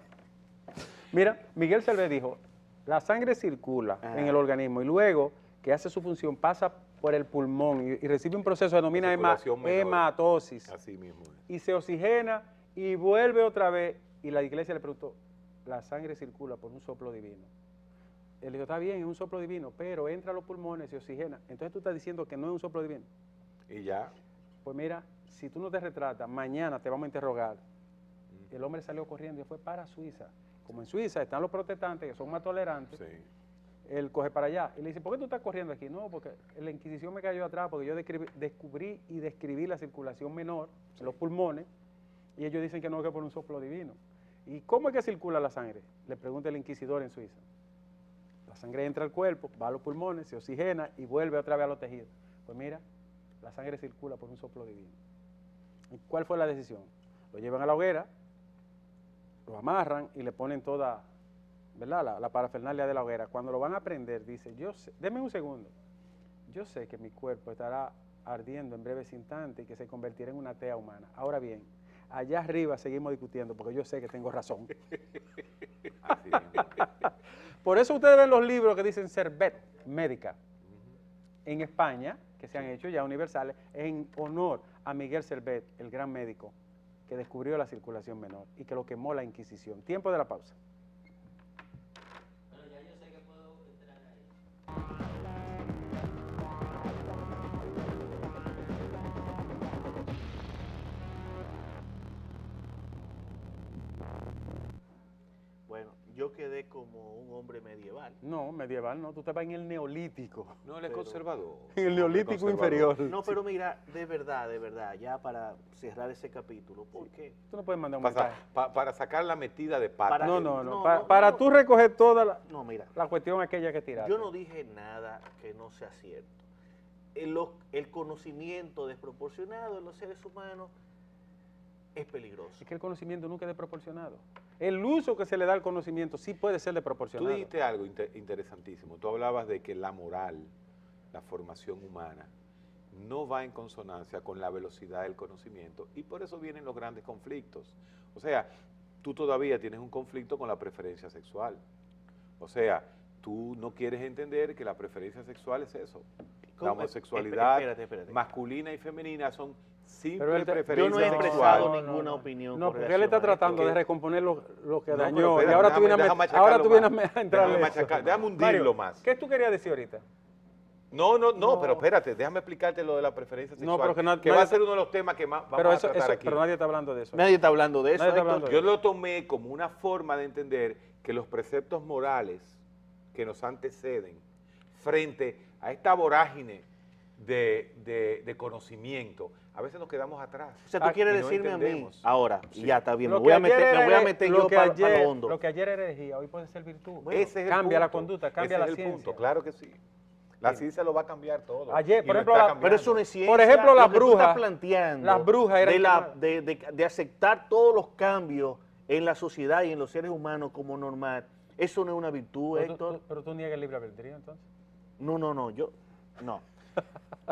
Mira, Miguel Servet dijo, la sangre circula en el organismo y luego que hace su función pasa por el pulmón y recibe un proceso que denomina Circulación menor. hematosis. Así mismo es. Y se oxigena y vuelve otra vez. Y la iglesia le preguntó, la sangre circula por un soplo divino. Él dijo, está bien, es un soplo divino, pero entra a los pulmones y se oxigena. Entonces tú estás diciendo que no es un soplo divino. Y ya. Pues mira, si tú no te retratas, mañana te vamos a interrogar. El hombre salió corriendo y fue para Suiza. Como en Suiza están los protestantes que son más tolerantes, Sí. él coge para allá. Y le dice, ¿por qué tú estás corriendo aquí? No, porque la Inquisición me cayó atrás, porque yo descubrí y describí la circulación menor en los pulmones, y ellos dicen que no, que por un soplo divino. ¿Y cómo es que circula la sangre? Le pregunta el inquisidor en Suiza. La sangre entra al cuerpo, va a los pulmones, se oxigena y vuelve otra vez a los tejidos. Pues mira, la sangre circula por un soplo divino. ¿Y cuál fue la decisión? Lo llevan a la hoguera, lo amarran y le ponen toda, ¿verdad?, la parafernalia de la hoguera. Cuando lo van a prender, dice, yo sé, denme un segundo, yo sé que mi cuerpo estará ardiendo en breves instantes y que se convertirá en una tea humana. Ahora bien, allá arriba seguimos discutiendo porque yo sé que tengo razón. Así mismo. Por eso ustedes ven los libros que dicen Servet médica en España, que se han hecho ya universales, en honor a Miguel Servet, el gran médico que descubrió la circulación menor y que lo quemó la Inquisición. Tiempo de la pausa. Bueno, yo quedé como un hombre medieval. No, medieval no, tú estabas en el neolítico, No, él es conservador. en el neolítico inferior. No, pero mira, de verdad, ya para cerrar ese capítulo, ¿por qué? Tú no puedes mandar un Para, mensaje. para sacar la metida de pata. Para- No, no, para no. tú recoger toda No, mira, la cuestión aquella que tiraste. yo no dije nada que no sea cierto. El conocimiento desproporcionado de los seres humanos es peligroso. Es que el conocimiento nunca es desproporcionado. El uso que se le da al conocimiento sí puede ser Tú desproporcionado. dijiste algo interesantísimo. Tú hablabas de que la moral, la formación humana, no va en consonancia con la velocidad del conocimiento y por eso vienen los grandes conflictos. O sea, tú todavía tienes un conflicto con la preferencia sexual. O sea, tú no quieres entender que la preferencia sexual es eso. La ¿Cómo? homosexualidad Espérate. masculina y femenina son Pero él simples te- Yo no he preferencias expresado sexuales. ninguna opinión. No, con porque él está relación a esto. tratando de que- recomponer lo que No, dañó. pero espérate, y ahora tú vienes déjame a machacarlo vienes más. a entrar Déjame en eso. machacar, déjame hundirlo Mario, más. ¿qué tú querías decir ahorita? No, pero espérate, déjame explicarte lo de la preferencia sexual, No, pero que no- va nadie- a ser uno de los temas que más vamos Pero, a eso, tratar aquí. pero nadie está hablando de eso. Nadie está hablando de eso. Nadie está Héctor. hablando de Yo lo tomé como una forma de entender que los preceptos morales que nos anteceden frente a esta vorágine de conocimiento, a veces nos quedamos atrás. O sea, tú Ah, quieres y no decirme a mí entendemos. ahora, y Sí. ya está bien, me Lo voy a que ayer meter, me voy a era- meter lo yo que para ayer- lo hondo. Lo que ayer era herejía, hoy puede ser virtud. Bueno, Ese es el cambia la punto. conducta, cambia Ese la es el ciencia. punto, claro que sí. La ciencia lo va a cambiar todo. Ayer, y por lo ejemplo, está la- cambiando. Pero eso no es ciencia. Por ejemplo, Lo las que tú brujas- estás planteando las brujas eran de aceptar todos los cambios en la sociedad y en los seres humanos como normal. Eso no es una virtud, Héctor. Pero tú niegas el libre albedrío, entonces. No, no.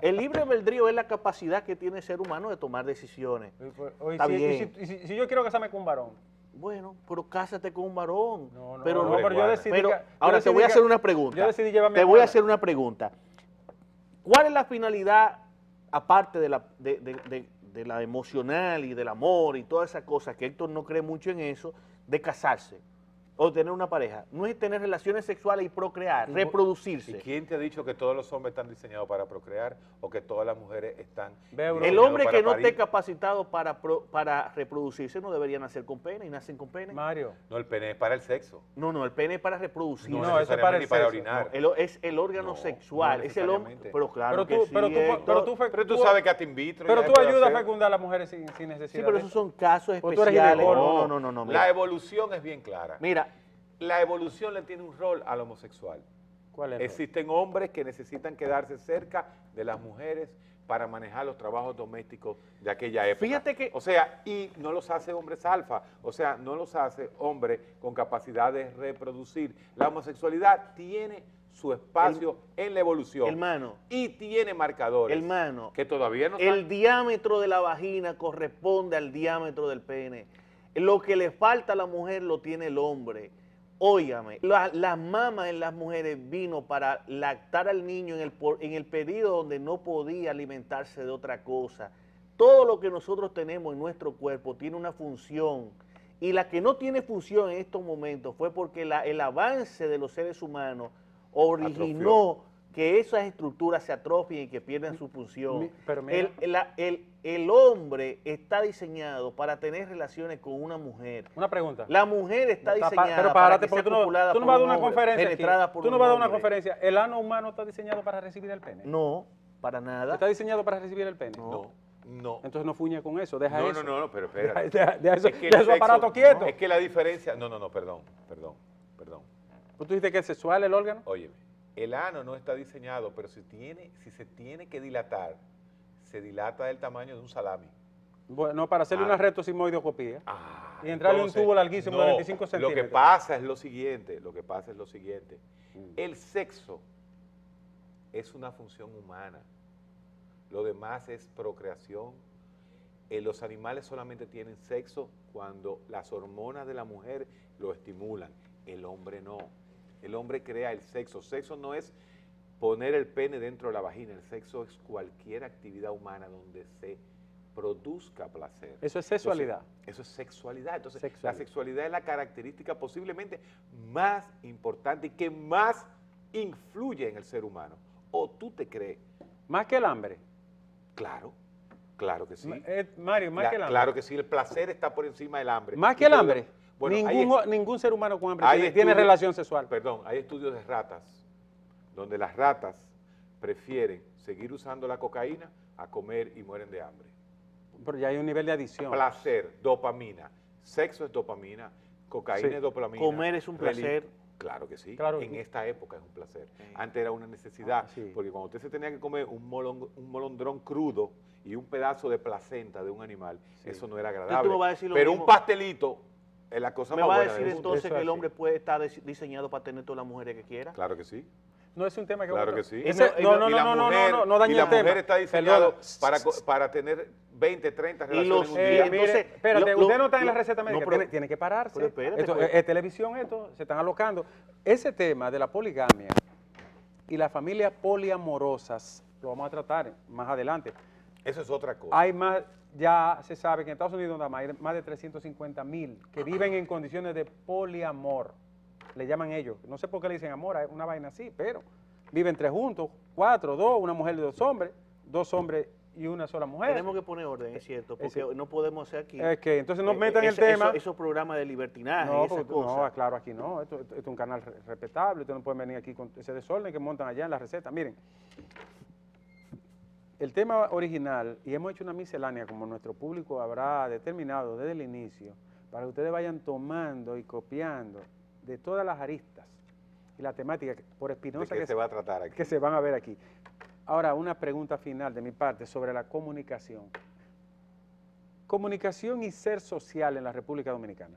El libre albedrío es la capacidad que tiene el ser humano de tomar decisiones. Hoy Está si, bien. si yo quiero casarme con un varón Bueno, pero cásate con un varón. No, no, pero no, pero yo decidí pero que- ahora yo te voy a decidí hacer que- una pregunta. yo decidí llevarme Te a voy a Juana. hacer una pregunta. ¿Cuál es la finalidad, aparte de la emocional y del amor y todas esas cosas, que Héctor no cree mucho en eso, de casarse o tener una pareja? No es tener relaciones sexuales y procrear, ¿Y reproducirse. quién te ha dicho que todos los hombres están diseñados para procrear o que todas las mujeres están Ve, Bruno. El diseñados hombre para que no parir? esté capacitado para reproducirse no debería nacer con pene y nacen con pene. Mario, No, el pene es para el sexo. No, el pene es para reproducirse. No, eso es para necesariamente el para sexo. orinar. Es el órgano No, sexual, no es el hombre. necesariamente. Pero claro que sí, pero Héctor. Pero tú sabes que hasta in vitro pero ya tú puede ayudas a hacer. fecundar a las mujeres sin necesidad. Sí, pero de esos eso. son casos O tú eres especiales. ginecólogo. No. La evolución es bien clara. Mira, La evolución le tiene un rol al homosexual. ¿Cuál es? Existen hombres que necesitan quedarse cerca de las mujeres para manejar los trabajos domésticos de aquella época. Fíjate que- O sea, y no los hace hombres alfa, o sea, no los hace hombres con capacidad de reproducir. La homosexualidad tiene su espacio en la evolución. hermano, Y tiene marcadores hermano, que todavía no el diámetro de la vagina corresponde al diámetro del pene. Lo que le falta a la mujer lo tiene el hombre. Óigame, la mama en las mujeres vino para lactar al niño en el periodo donde no podía alimentarse de otra cosa. Todo lo que nosotros tenemos en nuestro cuerpo tiene una función. Y la que no tiene función en estos momentos fue porque el avance de los seres humanos originó que esas estructuras se atrofien y que pierdan su función. Pero mira. El hombre está diseñado para tener relaciones con una mujer. Una pregunta. La mujer está diseñada Pero para párate, que sea porque copulada tú no por vas a dar un una hombre, conferencia aquí. penetrada por Tú no un vas a dar una hombre. conferencia. ¿El ano humano está diseñado para recibir el pene? No, para nada. ¿Está diseñado para recibir el pene? No. Entonces no fuñe con eso, deja eso. No, pero espérate. Deja eso, Es que el deja esos sexo- aparatos quietos. Es que la diferencia... No, perdón. ¿Tú dijiste que es sexual el órgano? Óyeme, el ano no está diseñado, pero si se tiene que dilatar, se dilata del tamaño de un salami. Bueno, para hacerle una rectosigmoidoscopía. Y entrarle Entonces, un tubo larguísimo de 25 Lo centímetros. que pasa es lo siguiente, el sexo es una función humana, lo demás es procreación. Los animales solamente tienen sexo cuando las hormonas de la mujer lo estimulan, el hombre no. El hombre crea el sexo. Sexo no es poner el pene dentro de la vagina, el sexo es cualquier actividad humana donde se produzca placer. Eso es sexualidad. Entonces, eso es sexualidad. Entonces, Sexualidad. la sexualidad es la característica posiblemente más importante y que más influye en el ser humano. ¿O tú te crees? Más que el hambre. Claro que sí. Mario, más que el hambre. Claro que sí, el placer está por encima del hambre. Más que Y el te lo- hambre. Bueno, Ningún ser humano con hambre hay tiene estudios- relación sexual. Perdón, hay estudios de ratas donde las ratas prefieren seguir usando la cocaína a comer y mueren de hambre. Pero ya hay un nivel de adicción. Placer, dopamina. Sexo es dopamina, cocaína Sí. es dopamina. Comer es un placer. Claro que sí. Claro. En esta época es un placer. Antes era una necesidad, Sí. porque cuando usted se tenía que comer un molondrón crudo y un pedazo de placenta de un animal, eso no era agradable. me vas a decir lo Pero mismo. un pastelito es la cosa ¿Me más va a buena decir del mundo. entonces Eso que es el así. hombre puede estar diseñado para tener todas las mujeres que quiera? Claro que sí. No es un tema que... Claro que sí. Ese- Y no, la- no dañe y la el tema. mujer está diseñada Perdona. para tener 20, 30 Y relaciones los- en un día. entonces, mire, espérate, lo- usted no está en la lo- receta médica, no, pero- tiene que pararse. pero espérate, Esto, pues. es televisión esto, se están alocando. Ese tema de la poligamia y las familias poliamorosas lo vamos a tratar más adelante. Eso es otra cosa. Hay más, ya se sabe que en Estados Unidos hay más de 350,000 que viven en condiciones de poliamor. Le llaman ellos. No sé por qué le dicen amor, es una vaina así, pero viven 3 juntos, 4, 2, una mujer y 2 hombres y una sola mujer. Tenemos que poner orden, es cierto, porque decir, no podemos hacer aquí. Es que entonces no metan el ese- tema. Esos programas de libertinaje y No, esas porque, cosas. no, claro, aquí no. Esto es un canal respetable. Ustedes no pueden venir aquí con ese desorden que montan allá en la receta. Miren, el tema original, y hemos hecho una miscelánea como nuestro público habrá determinado desde el inicio, para que ustedes vayan tomando y copiando de todas las aristas y la temática por ¿De espinosa qué se va a tratar aquí? que se van a ver aquí. Ahora, una pregunta final de mi parte sobre la comunicación. Comunicación y ser social en la República Dominicana.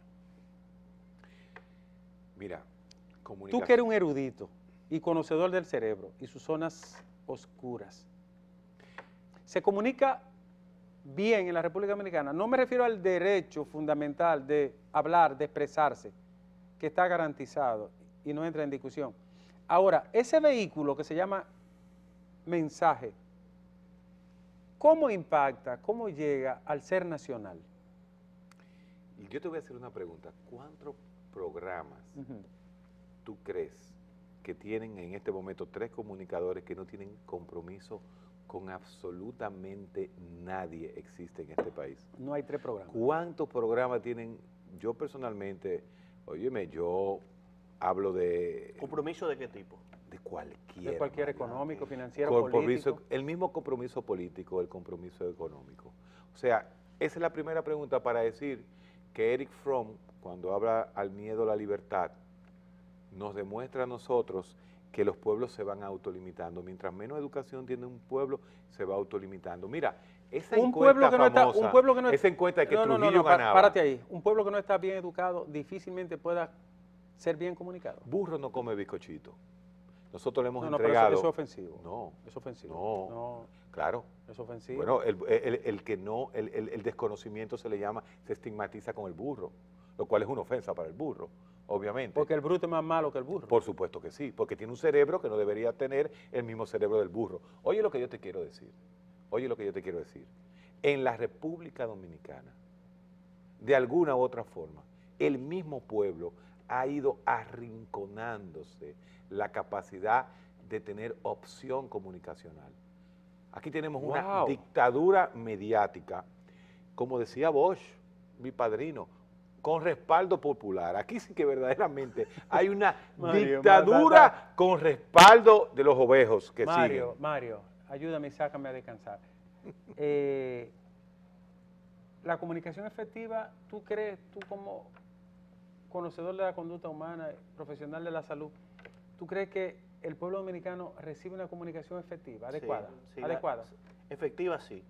Mira, Tú comunicación. que eres un erudito y conocedor del cerebro y sus zonas oscuras, ¿se comunica bien en la República Dominicana, no me refiero al derecho fundamental de hablar, de expresarse, que está garantizado y no entra en discusión. Ahora, ese vehículo que se llama mensaje, ¿cómo impacta, cómo llega al ser nacional? Yo te voy a hacer una pregunta. ¿Cuántos programas tú crees que tienen en este momento 3 comunicadores que no tienen compromiso con absolutamente nadie existe en este país? No hay 3 programas. ¿Cuántos programas tienen? Yo personalmente, óyeme, yo hablo de... ¿Compromiso de qué tipo? De cualquier. De cualquier económico, financiero, compromiso, político. el mismo compromiso político, el compromiso económico. O sea, esa es la primera pregunta para decir que Eric Fromm, cuando habla al miedo a la libertad, nos demuestra a nosotros que los pueblos se van autolimitando. Mientras menos educación tiene un pueblo, se va autolimitando. Mira, esa encuesta famosa, esa encuesta de que Trujillo ganaba. Párate ahí. Un pueblo que no está bien educado difícilmente pueda ser bien comunicado. Burro no come bizcochito. Nosotros le hemos pero entregado... eso es ofensivo. No. Es ofensivo. No. Claro. Es ofensivo. Bueno, el desconocimiento se le llama, se estigmatiza con el burro, lo cual es una ofensa para el burro, obviamente. Porque el bruto es más malo que el burro. Por supuesto que sí, porque tiene un cerebro que no debería tener el mismo cerebro del burro. Oye lo que yo te quiero decir, En la República Dominicana, de alguna u otra forma, el mismo pueblo ha ido arrinconándose la capacidad de tener opción comunicacional. Aquí tenemos una dictadura mediática, como decía Bosch, mi padrino, con respaldo popular. Aquí sí que verdaderamente hay una dictadura con respaldo de los ovejos que siguen. Mario, ayúdame y sácame a descansar. La comunicación efectiva, ¿tú crees, tú como conocedor de la conducta humana, profesional de la salud, tú crees que el pueblo dominicano recibe una comunicación efectiva, adecuada? Sí, ¿Adecuada? Efectiva, sí.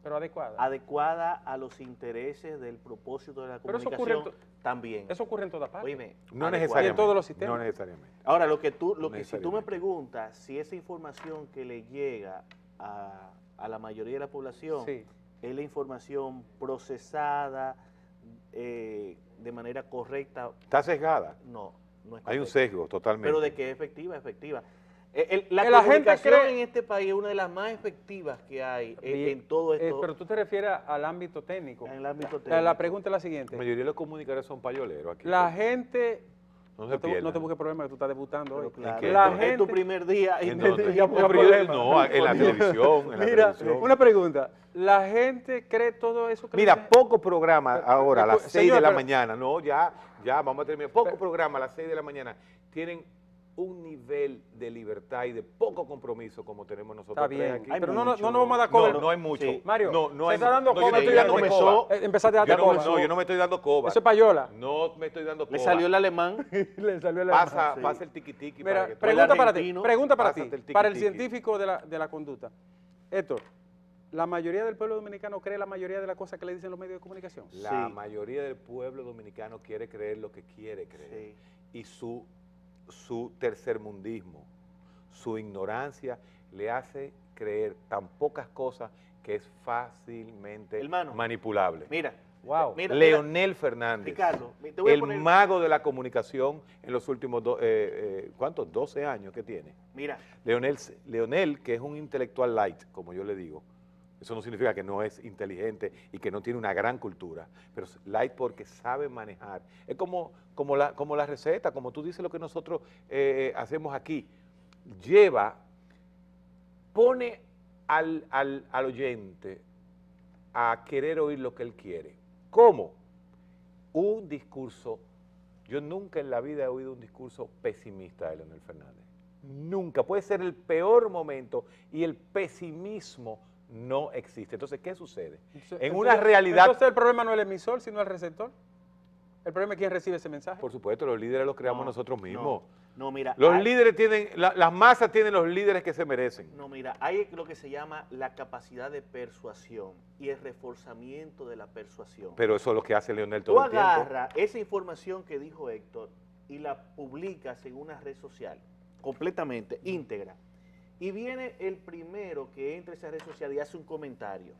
Pero adecuada. Adecuada a los intereses del propósito de la comunicación también. Eso ocurre en todas partes. Oíme, no necesariamente. Y en todos los sistemas. No necesariamente. Ahora, si tú me preguntas si esa información que le llega a la mayoría de la población es la información procesada de manera correcta. ¿Está sesgada? No, no es correcta. Hay un sesgo, totalmente. Pero de que es efectiva, efectiva. La comunicación en este país es una de las más efectivas que hay en todo esto. Pero tú te refieres al ámbito técnico. En el ámbito técnico. La pregunta es la siguiente. La mayoría de los comunicadores son payoleros aquí. La gente... No te busques problema que tú estás debutando hoy. Claro, la gente, es tu primer día. No, en la televisión. Mira, una pregunta. ¿La gente cree todo eso? Mira, poco programa ahora a las 6 de la mañana. No, ya, vamos a terminar. Poco programa a las 6 de la mañana. Tienen un nivel de libertad y de poco compromiso como tenemos nosotros. Está bien, aquí. pero no nos vamos a dar cover. No hay mucho. Sí. Mario, no hay está dando cover. Yo no estoy dando coba. Empezaste a dar coba. No, yo no me estoy dando coba. Eso es payola. No me estoy dando coba. Le salió el alemán. Le salió el alemán. Pasa el tiqui-tiqui. Mira, para que pregunta para ti, para el tiki-tiki. científico de la conducta. Héctor, ¿la mayoría del pueblo dominicano cree la mayoría de las cosas que le dicen los medios de comunicación? La mayoría del pueblo dominicano quiere creer lo que quiere creer. Sí. Y su tercermundismo, su ignorancia, le hace creer tan pocas cosas que es fácilmente manipulable. Mira, Leonel Fernández, Ricardo, mago de la comunicación en los últimos, ¿cuántos? 12 años que tiene. Mira. Leonel, que es un intelectual light, como yo le digo, eso no significa que no es inteligente y que no tiene una gran cultura, pero light porque sabe manejar. Es como la receta, como tú dices lo que nosotros hacemos aquí. Pone al oyente a querer oír lo que él quiere. ¿Cómo? Un discurso. Yo nunca en la vida he oído un discurso pesimista de Leonel Fernández. Nunca. Puede ser el peor momento y el pesimismo no existe. Entonces, ¿qué sucede? En una realidad... Entonces, el problema no es el emisor, sino el receptor. El problema es quién recibe ese mensaje. Por supuesto, los líderes los creamos nosotros mismos. No, mira. Los líderes tienen, las masas tienen los líderes que se merecen. No, mira, hay lo que se llama la capacidad de persuasión y el reforzamiento de la persuasión. Pero eso es lo que hace Leonel todo el tiempo. Tú agarras esa información que dijo Héctor y la publicas en una red social, completamente, íntegra. Y viene el primero que entra a esa red social y hace un comentario.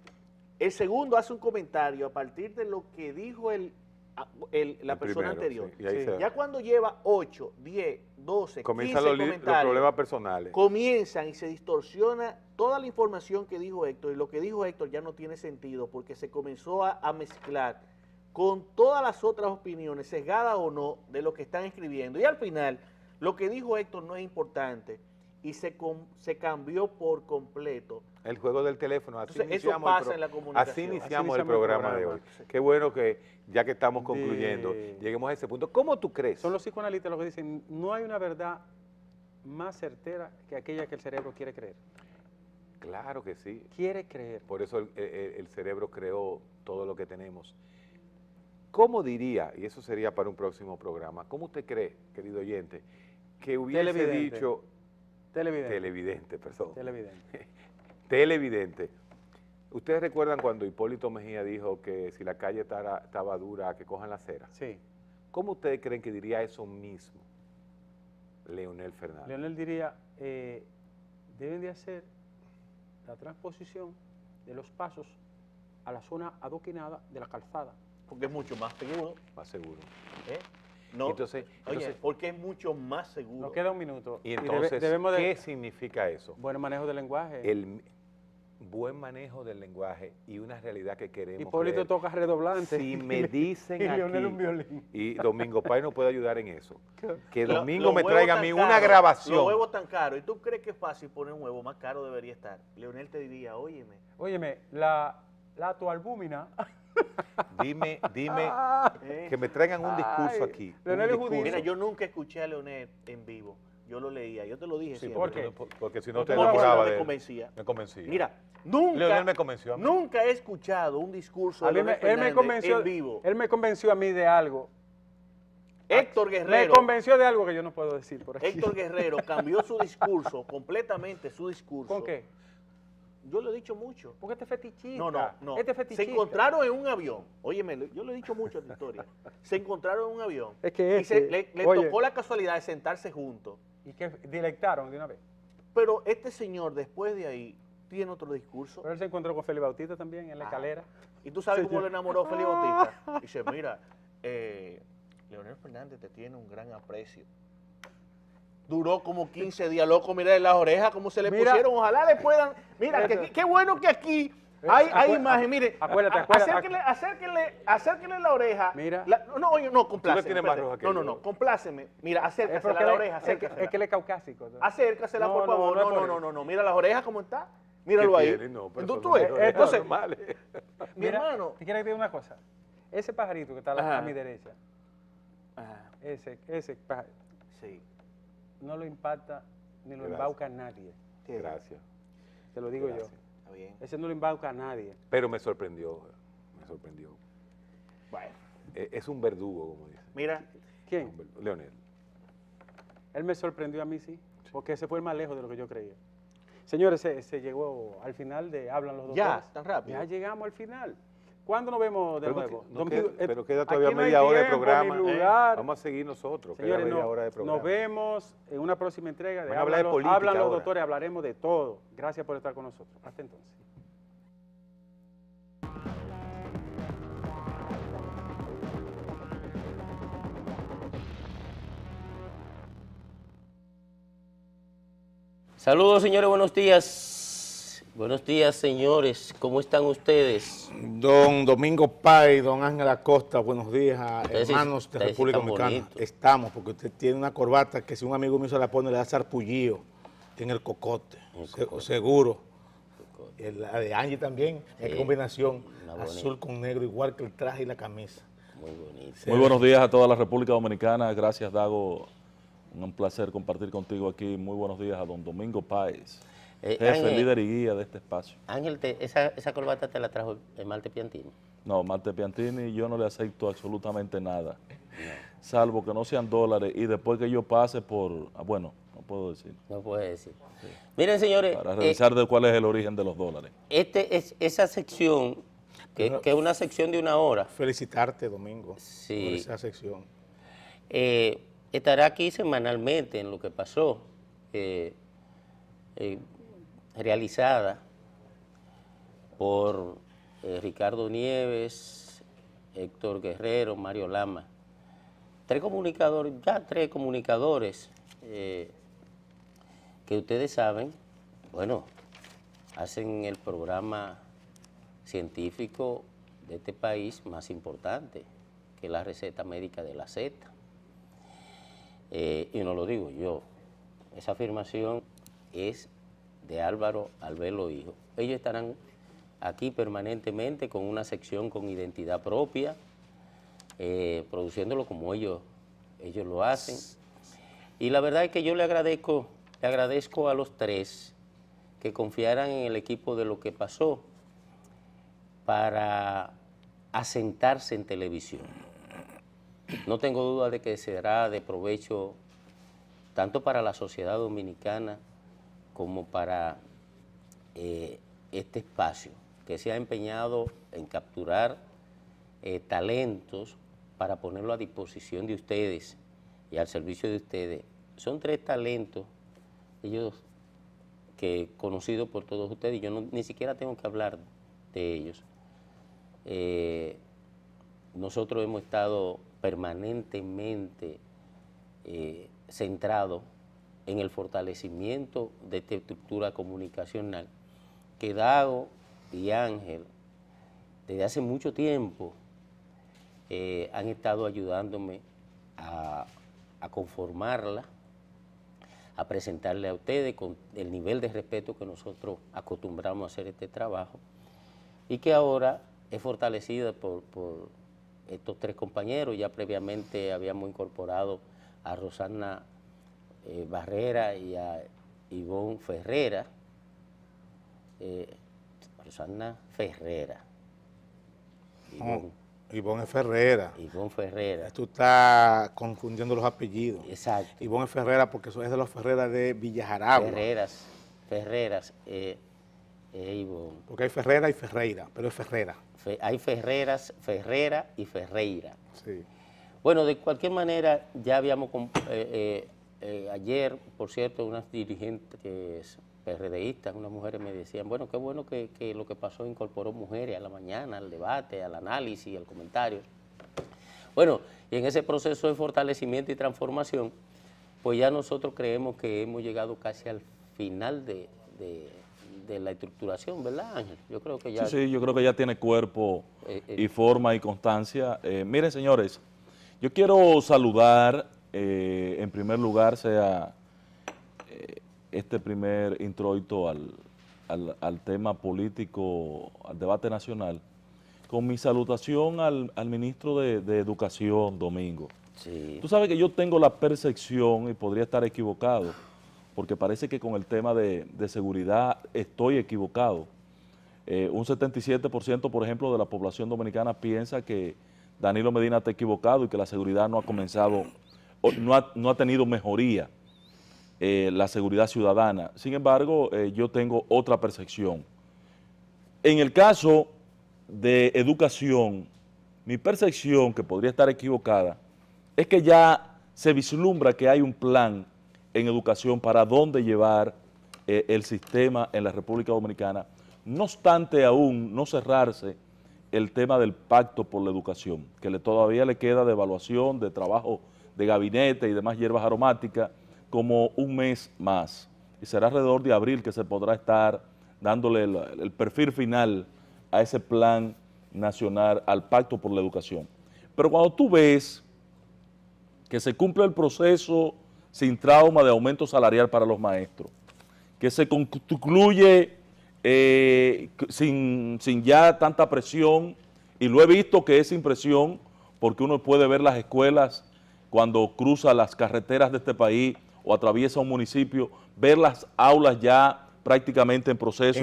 El segundo hace un comentario a partir de lo que dijo la El persona primero, anterior. sí, y ahí Sí. se- Ya cuando lleva 8, 10, 12, comienzan 15 los comentarios, problemas personales. comienzan y se distorsiona toda la información que dijo Héctor, y lo que dijo Héctor ya no tiene sentido porque se comenzó a mezclar con todas las otras opiniones, sesgadas o no, de lo que están escribiendo. Y al final, lo que dijo Héctor no es importante y se cambió por completo. El juego del teléfono, así Entonces, eso iniciamos el pasa en la comunicación. Así Así iniciamos el iniciamos el programa de programa. hoy. Qué bueno que, ya que estamos concluyendo, lleguemos a ese punto. ¿Cómo tú crees? Son los psicoanalistas los que dicen, no hay una verdad más certera que aquella que el cerebro quiere creer. Claro que sí. Quiere creer. Por eso el cerebro creó todo lo que tenemos. ¿Cómo diría, y eso sería para un próximo programa, cómo usted cree, querido oyente, que hubiese Televidente. dicho... Televidente. Televidente, perdón. Televidente. Televidente. ¿Ustedes recuerdan cuando Hipólito Mejía dijo que si la calle estaba dura, que cojan la acera? Sí. ¿Cómo ustedes creen que diría eso mismo Leonel Fernández? Leonel diría, deben de hacer la transposición de los pasos a la zona adoquinada de la calzada. Porque es mucho más seguro. Más seguro. ¿eh? No, Entonces, porque es mucho más seguro. Nos queda un minuto. y entonces, debemos de, ¿qué significa eso? buen manejo del lenguaje. El buen manejo del lenguaje y una realidad que queremos Hipólito creer. toca redoblante. Si me dicen y Leonel un aquí, violín. y Domingo Páez nos puede ayudar en eso, que Lo- Domingo los me huevos traiga a tan mí una caros, grabación. Los huevos tan caros. ¿Y tú crees que es fácil poner un huevo? Más caro debería estar. Leonel te diría, óyeme. Óyeme, la toalbúmina. Dime que me traigan un discurso Ay, aquí. Leonel un es judío. Mira, yo nunca escuché a Leonel en vivo. Yo lo leía, yo te lo dije Sí, siempre. porque si no Porque te no, enamoraba me de él. convencía. Me convencía. Mira, nunca, Leonel me convenció a mí. nunca he escuchado un discurso A de mí Leonel él me Fernández convenció, en vivo. él me convenció a mí de algo. Héctor Me Guerrero, convenció de algo que yo no puedo decir por aquí. Héctor Guerrero cambió su discurso, completamente su discurso. ¿Con qué? Yo lo he dicho mucho. Porque este fetichista. No. Este Se fetichista. encontraron en un avión. Óyeme, yo lo he dicho mucho en esta historia. Se encontraron en un avión. Es que y ese, le oye. tocó la casualidad de sentarse juntos. Y que directaron de una vez. Pero este señor, después de ahí, tiene otro discurso. Pero él se encontró con Félix Bautista también en la escalera. ¿Y tú sabes cómo Señor. le enamoró Félix Bautista? Dice, mira, Leonel Fernández te tiene un gran aprecio. Duró como 15 días, loco, mira en las orejas cómo se le Mira. pusieron. Ojalá le puedan... Mira, qué bueno que aquí hay imagen. Mire, Acuérdate. acérquenle la oreja. Mira. No, compláceme. tienes más espérate. roja que No, yo. compláceme. Mira, Es acércasela porque a la él- oreja, es que acércasela. él es caucásico. ¿no? Acércasela, No, por no, favor. no es por No. Mira las orejas cómo está. Míralo ¿Qué ahí. tiene? No, pero Entonces, son tú ves. orejas Entonces, normales. mi hermano... ¿Te quieres decir una cosa? Ese pajarito que está Ajá. a mi derecha, Ajá, ese pajarito, sí. no lo impacta ni lo Gracias. embauca a nadie. Gracias. Te lo digo Gracias. yo. Está bien. Ese no lo embauca a nadie. Pero me sorprendió. Bueno, Es un verdugo, como dice. mira, ¿Quién? Leonel. Él me sorprendió a mí, sí, porque se fue más lejos de lo que yo creía. Señores, se llegó al final de Hablan los ya, Doctores. tan rápido. Ya llegamos al final. ¿Cuándo nos vemos de Pero, nuevo? no Domingo, queda, pero queda aquí todavía no hay media hora de tiempo, programa. ni lugar. Vamos a seguir nosotros. Señores, queda media hora de programa. nos vemos en una próxima entrega de Van a hablar de política Hablan los ahora. Doctores, hablaremos de todo. Gracias por estar con nosotros. Hasta entonces. Saludos, señores, buenos días. Buenos días, señores. ¿Cómo están ustedes? Don Domingo Páez, don Ángel Acosta, buenos días, Ustedes sí- hermanos de ustedes sí República están Dominicana. bonitos. Estamos, porque usted tiene una corbata que si un amigo mío se la pone le da sarpullido en el cocote, seguro. La de Angie también, en Sí, combinación, una bonita. azul con negro, igual que el traje y la camisa. Muy bonito. Muy buenos días a toda la República Dominicana. Gracias, Dago. Un placer compartir contigo aquí. Muy buenos días a don Domingo Páez, jefe, Ángel, líder y guía de este espacio. Ángel, esa corbata te la trajo el Marte Piantini. No, Marte Piantini, yo no le acepto absolutamente nada, salvo que no sean dólares y después que yo pase por, bueno, no puedo decir, No puede decir. Miren, señores, para revisar de cuál es el origen de los dólares. esa sección, que es una sección de una hora, Felicitarte, Domingo, Sí. por esa sección. estará aquí semanalmente en lo que pasó, realizada por Ricardo Nieves, Héctor Guerrero, Mario Lama. Tres comunicadores que ustedes saben, bueno, hacen el programa científico de este país más importante, que es la receta médica de la Z. Y no lo digo yo, esa afirmación es de Álvaro Albelo Hijo. Ellos estarán aquí permanentemente con una sección con identidad propia, produciéndolo como ellos lo hacen. Y la verdad es que yo le agradezco a los tres que confiaran en el equipo de Lo que pasó para asentarse en televisión. No tengo duda de que será de provecho tanto para la sociedad dominicana como para este espacio, que se ha empeñado en capturar talentos para ponerlo a disposición de ustedes y al servicio de ustedes. Son tres talentos, ellos que conocidos por todos ustedes, y yo ni siquiera tengo que hablar de ellos. Nosotros hemos estado permanentemente centrados en el fortalecimiento de esta estructura comunicacional que Dago y Ángel desde hace mucho tiempo han estado ayudándome a conformarla, a presentarle a ustedes con el nivel de respeto que nosotros acostumbramos a hacer este trabajo, y que ahora es fortalecida por estos tres compañeros. Ya previamente habíamos incorporado a Rosana Barrera y a Ivonne Ferrera. Rosana Ferrera. Ivonne Ferrera. Ivonne Ferrera. Tú estás confundiendo los apellidos. Exacto. Ivonne Ferrera, porque eso es de los Ferreras de Villajaragua. Ferreras, Ivonne. Porque hay Ferrera y Ferreira, pero es Ferrera. Hay Ferreras, Ferrera y Ferreira. Sí. Bueno, de cualquier manera, ya habíamos, ayer, por cierto, unas dirigentes PRDistas, unas mujeres me decían, bueno, qué bueno que Lo que pasó incorporó mujeres a la mañana, al debate, al análisis, al comentario. Bueno, y en ese proceso de fortalecimiento y transformación, pues ya nosotros creemos que hemos llegado casi al final de la estructuración, ¿verdad, Ángel? Yo creo que ya... Sí, yo creo que ya tiene cuerpo y forma y constancia. Miren, señores, yo quiero saludar, en primer lugar, sea este primer introito al tema político, al debate nacional, con mi salutación al ministro de Educación, Domingo. Sí. Tú sabes que yo tengo la percepción, y podría estar equivocado, porque parece que con el tema de seguridad estoy equivocado. Un 77%, por ejemplo, de la población dominicana piensa que Danilo Medina está equivocado y que la seguridad no ha comenzado, no ha tenido mejoría, la seguridad ciudadana. Sin embargo, yo tengo otra percepción. En el caso de educación, mi percepción, que podría estar equivocada, es que ya se vislumbra que hay un plan en educación para dónde llevar el sistema en la República Dominicana, no obstante aún no cerrarse el tema del pacto por la educación, que todavía le queda de evaluación, de trabajo de gabinete y demás hierbas aromáticas, como un mes más. Y será alrededor de abril que se podrá estar dándole el perfil final a ese plan nacional, al pacto por la educación. Pero cuando tú ves que se cumple el proceso sin trauma de aumento salarial para los maestros, que se concluye sin ya tanta presión, y lo he visto que es sin presión, porque uno puede ver las escuelas cuando cruza las carreteras de este país o atraviesa un municipio, ver las aulas ya prácticamente en proceso,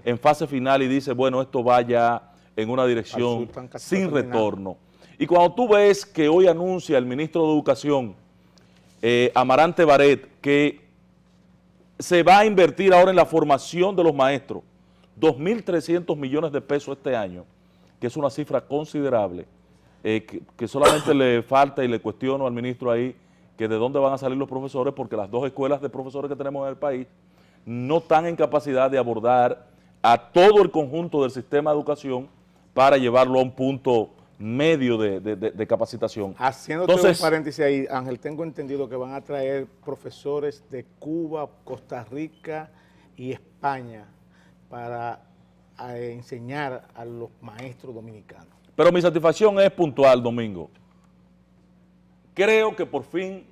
en fase final, y dice, bueno, esto va ya en una dirección sin retorno. Y cuando tú ves que hoy anuncia el ministro de Educación, Amarante Baret, que se va a invertir ahora en la formación de los maestros, 2.300 millones de pesos este año, que es una cifra considerable, que solamente le falta, y le cuestiono al ministro ahí, que de dónde van a salir los profesores, porque las dos escuelas de profesores que tenemos en el país no están en capacidad de abordar a todo el conjunto del sistema de educación para llevarlo a un punto medio de capacitación. Haciéndote Entonces, un paréntesis ahí, Ángel, tengo entendido que van a traer profesores de Cuba, Costa Rica y España para enseñar a los maestros dominicanos. pero mi satisfacción es puntual, Domingo. Creo que por fin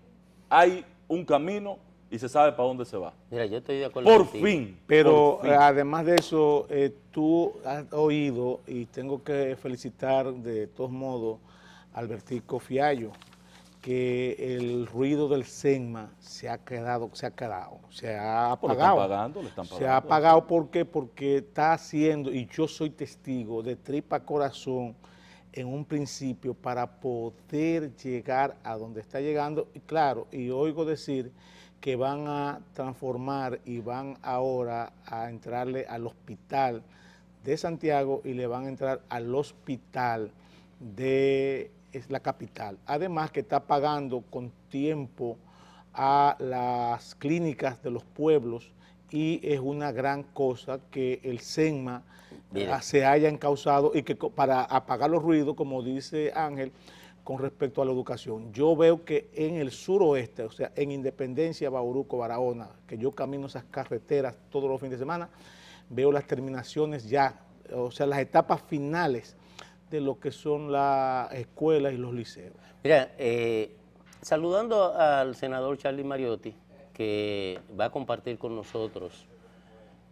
hay un camino y se sabe para dónde se va. Mira, yo estoy de acuerdo Por contigo. fin. Pero por fin. además de eso, tú has oído, y tengo que felicitar de todos modos a Albertico Fiallo, que el ruido del SEGMA se ha apagado. Pues le están pagando, le están pagando. Se ha apagado, ¿por qué? Porque está haciendo, y yo soy testigo, de tripa corazón, en un principio para poder llegar a donde está llegando, y claro, y oigo decir que van a transformar y van ahora a entrarle al hospital de Santiago y le van a entrar al hospital de la capital. Además que está pagando con tiempo a las clínicas de los pueblos y es una gran cosa que el SEGMA se haya encauzado y que para apagar los ruidos, como dice Ángel, con respecto a la educación. Yo veo que en el suroeste, o sea, en Independencia, Bauruco, Barahona, que yo camino esas carreteras todos los fines de semana, veo las terminaciones ya, o sea, las etapas finales de lo que son las escuelas y los liceos. Mira, saludando al senador Charlie Mariotti, que va a compartir con nosotros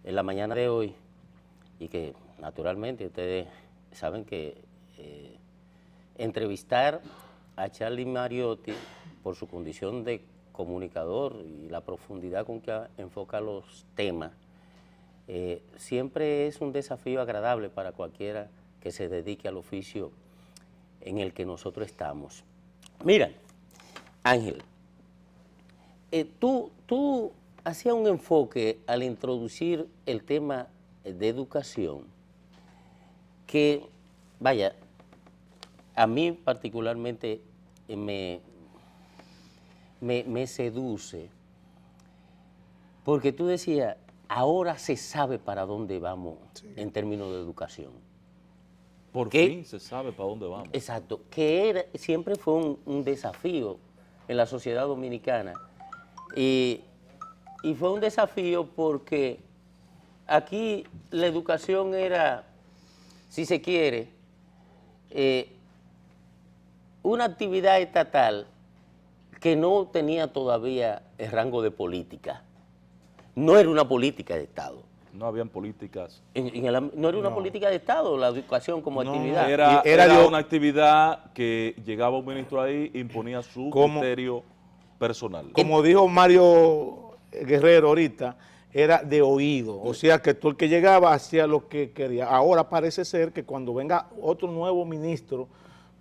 en la mañana de hoy, y que naturalmente ustedes saben que entrevistar a Charlie Mariotti por su condición de comunicador y la profundidad con que enfoca los temas, siempre es un desafío agradable para cualquiera que se dedique al oficio en el que nosotros estamos. Mira, Ángel, tú hacías un enfoque al introducir el tema de educación que, vaya, a mí particularmente me seduce, porque tú decías, ahora se sabe para dónde vamos en términos de educación. Por fin se sabe para dónde vamos. Exacto, que siempre fue un desafío en la sociedad dominicana. Y fue un desafío porque aquí la educación era, si se quiere, una actividad estatal que no tenía todavía el rango de política. No era una política de Estado. No habían políticas. No era una política de Estado la educación como actividad. Era una actividad que llegaba un ministro ahí e imponía su criterio personal. Como dijo Mario Guerrero ahorita, era de oído, o sea que todo el que llegaba hacía lo que quería. Ahora parece ser que cuando venga otro nuevo ministro,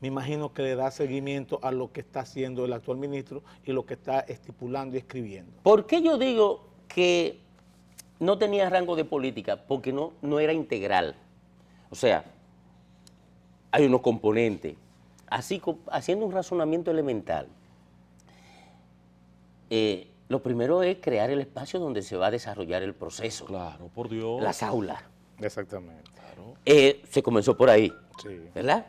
me imagino que le da seguimiento a lo que está haciendo el actual ministro y lo que está estipulando y escribiendo. ¿Por qué yo digo que no tenía rango de política? Porque no era integral. O sea, hay unos componentes. Así, haciendo un razonamiento elemental, lo primero es crear el espacio donde se va a desarrollar el proceso. Claro, por Dios. Las aulas. Exactamente. Claro. Se comenzó por ahí, Sí. ¿verdad?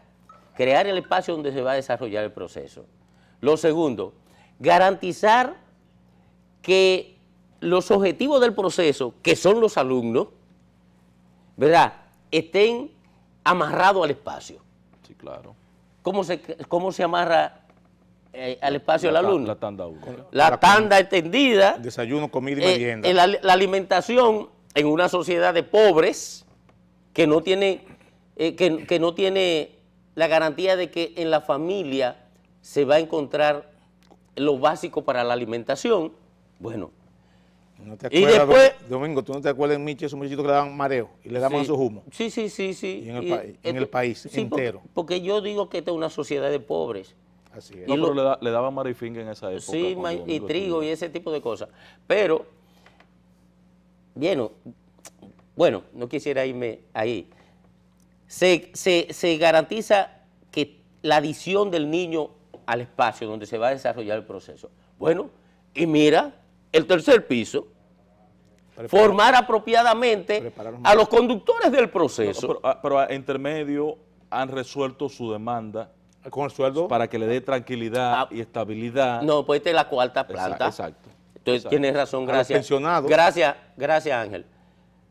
Crear el espacio donde se va a desarrollar el proceso. Lo segundo, garantizar que los objetivos del proceso, que son los alumnos, ¿verdad?, estén amarrados al espacio. Sí, claro. ¿Cómo se amarra al espacio del alumno? La tanda única. La tanda extendida. Desayuno, comida y merienda. La alimentación en una sociedad de pobres que no tiene la garantía de que en la familia se va a encontrar lo básico para la alimentación. Bueno, ¿No te y acuerdas, después- Domingo, tú no te acuerdas en Michi, esos muchachitos que le daban mareo y le daban sí, esos humos? Sí. Y en el país entero. Porque yo digo que esta es una sociedad de pobres. Así es. No, pero le daban marifinga en esa época. Sí, cuando y Domingo trigo y estudió. ese tipo de cosas. Pero, bueno, no quisiera irme ahí. Se garantiza que la adición del niño al espacio donde se va a desarrollar el proceso. Bueno, y mira, el tercer piso, formar apropiadamente a los conductores del proceso. Pero a intermedio han resuelto su demanda con el sueldo para que le dé tranquilidad y estabilidad. No, pues esta es la cuarta planta. Exacto. Entonces tienes razón, gracias. pensionados. Gracias Ángel.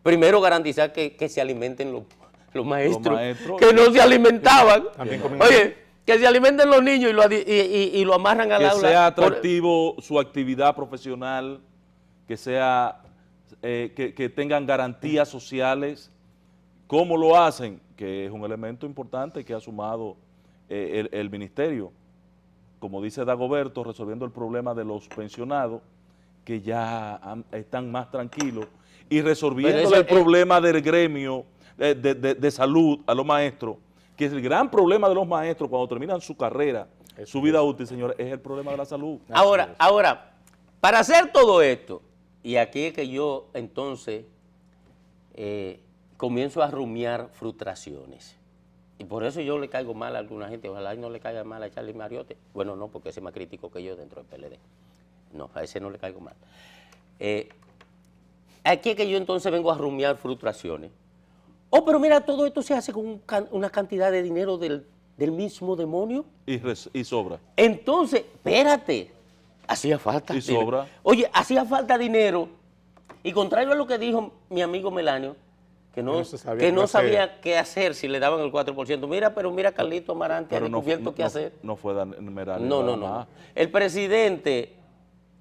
Primero garantizar que se alimenten los maestros, maestros, que no se alimentaban. También Oye, que se alimenten los niños y lo amarran al que aula. sea atractivo su actividad profesional, que sea que tengan garantías sociales. ¿Cómo lo hacen? Que es un elemento importante que ha sumado el ministerio, como dice Dagoberto, resolviendo el problema de los pensionados, que ya están más tranquilos, y resolviendo el problema del gremio de salud a los maestros, que es el gran problema de los maestros cuando terminan su carrera, su vida útil, señores, es el problema de la salud. Ahora, para hacer todo esto, y aquí es que yo entonces comienzo a rumiar frustraciones. Y por eso yo le caigo mal a alguna gente, ojalá y no le caiga mal a Charlie Mariotti. Bueno, no, porque ese es más crítico que yo dentro del PLD. No, a ese no le caigo mal. Aquí es que yo entonces vengo a rumiar frustraciones. Oh, pero mira, todo esto se hace con una cantidad de dinero del mismo demonio. Y sobra. Entonces, espérate, hacía falta. Y sobra. Oye, hacía falta dinero. Y contrario a lo que dijo mi amigo Melanio, que no sabía qué hacer si le daban el 4%. Mira, Carlito Amarante ha descubierto qué hacer. No fue Melanio. No. El presidente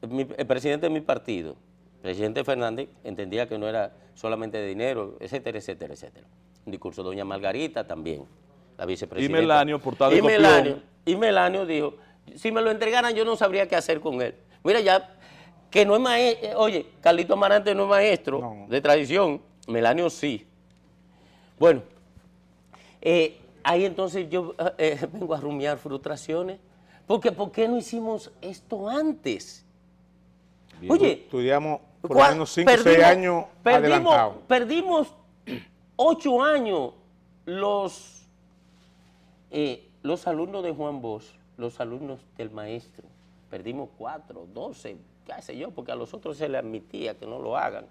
de mi partido, presidente Fernández, entendía que no era solamente de dinero, etcétera, etcétera, etcétera. Un discurso de doña Margarita también, la vicepresidenta. Y Melanio, portada de copión. Y Melanio dijo, si me lo entregaran yo no sabría qué hacer con él. Mira ya, que no es maestro, oye, Carlito Amarante no es maestro de tradición, Melanio sí. Bueno, ahí entonces yo vengo a rumiar frustraciones, porque ¿por qué no hicimos esto antes? Bien. Oye, estudiamos por lo menos 5 o 6 años adelantados. Perdimos 8 años los alumnos de Juan Bosch, los alumnos del maestro. Perdimos 4, 12, qué sé yo, porque a los otros se les admitía que no lo hagan,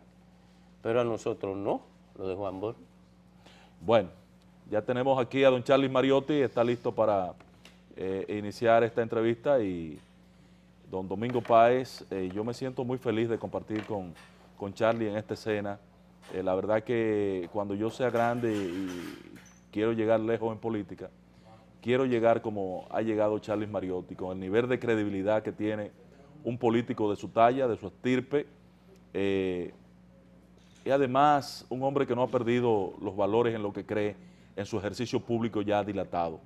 pero a nosotros no, lo de Juan Bosch. Bueno, ya tenemos aquí a don Charlie Mariotti, está listo para iniciar esta entrevista, y don Domingo Páez, yo me siento muy feliz de compartir con Charlie en esta escena. La verdad que cuando yo sea grande y quiero llegar lejos en política, quiero llegar como ha llegado Charlie Mariotti, con el nivel de credibilidad que tiene un político de su talla, de su estirpe, y además un hombre que no ha perdido los valores en lo que cree en su ejercicio público ya dilatado.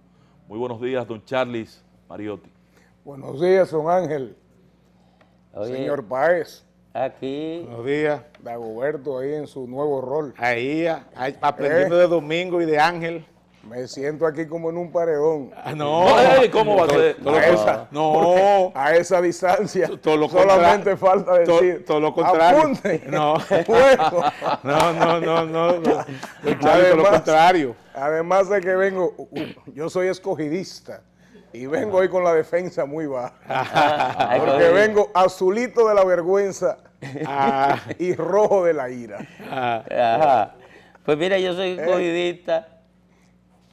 Muy buenos días, don Charlie Mariotti. Buenos días, don Ángel. Oye, señor Páez. Aquí. Buenos días. Dagoberto ahí en su nuevo rol. Ahí, aprendiendo de Domingo y de Ángel. Me siento aquí como en un paredón. ¿Cómo va a ser? A esa distancia. Todo lo solamente falta decir. Todo lo contrario. Apunte. No. Bueno. No. Todo lo contrario. Además de que vengo, yo soy escogidista. Y vengo hoy con la defensa muy baja. Porque vengo azulito de la vergüenza y rojo de la ira. Ajá. Pues mira, yo soy escogidista.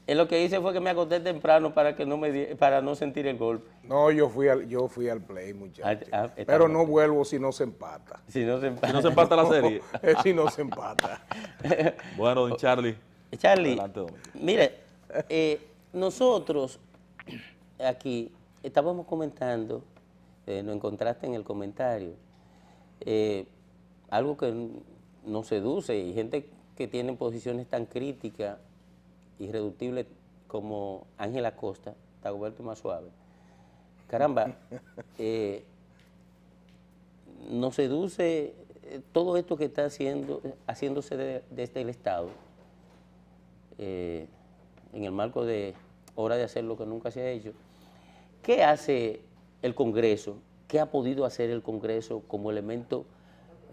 Lo que hice fue que me acosté temprano para no sentir el golpe. No, yo fui al play, muchachos. Pero no vuelvo si no se empata. Si no se empata la serie. Si no se empata. Bueno, don Charlie. Adelante, mire, nosotros aquí estábamos comentando, nos encontraste en el comentario, algo que nos seduce, y gente que tiene posiciones tan críticas, irreductible como Ángel Acosta, Dagoberto más suave. Caramba, nos seduce todo esto que está haciéndose desde el Estado, en el marco de hora de hacer lo que nunca se ha hecho. ¿Qué hace el Congreso? ¿Qué ha podido hacer el Congreso como elemento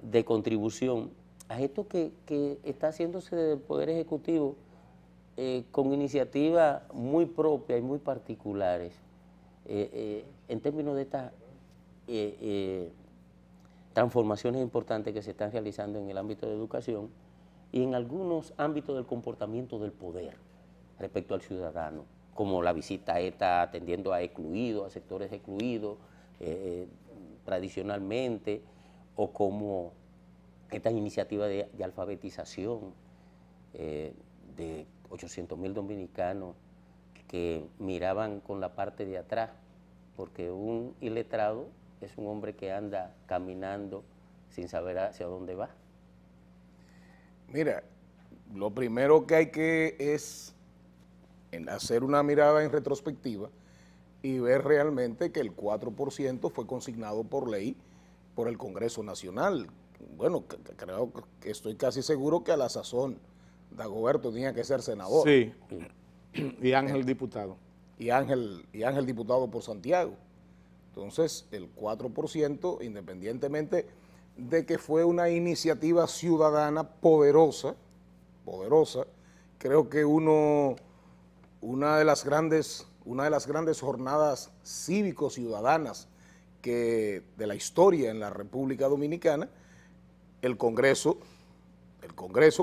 de contribución a esto que está haciéndose desde el Poder Ejecutivo? Con iniciativas muy propias y muy particulares en términos de esta transformaciones importantes que se están realizando en el ámbito de educación y en algunos ámbitos del comportamiento del poder respecto al ciudadano, como la visita esta atendiendo a excluidos, a sectores excluidos tradicionalmente, o como estas iniciativas de alfabetización de 800.000 dominicanos que miraban con la parte de atrás, porque un iletrado es un hombre que anda caminando sin saber hacia dónde va. Mira, lo primero que hay que es hacer una mirada en retrospectiva y ver realmente que el 4% fue consignado por ley por el Congreso Nacional. Bueno, creo que estoy casi seguro que a la sazón Dagoberto tenía que ser senador. Sí, y Ángel diputado. Y Ángel diputado por Santiago. Entonces, el 4%, independientemente de que fue una iniciativa ciudadana poderosa, creo que una de las grandes jornadas cívico-ciudadanas de la historia en la República Dominicana, el Congreso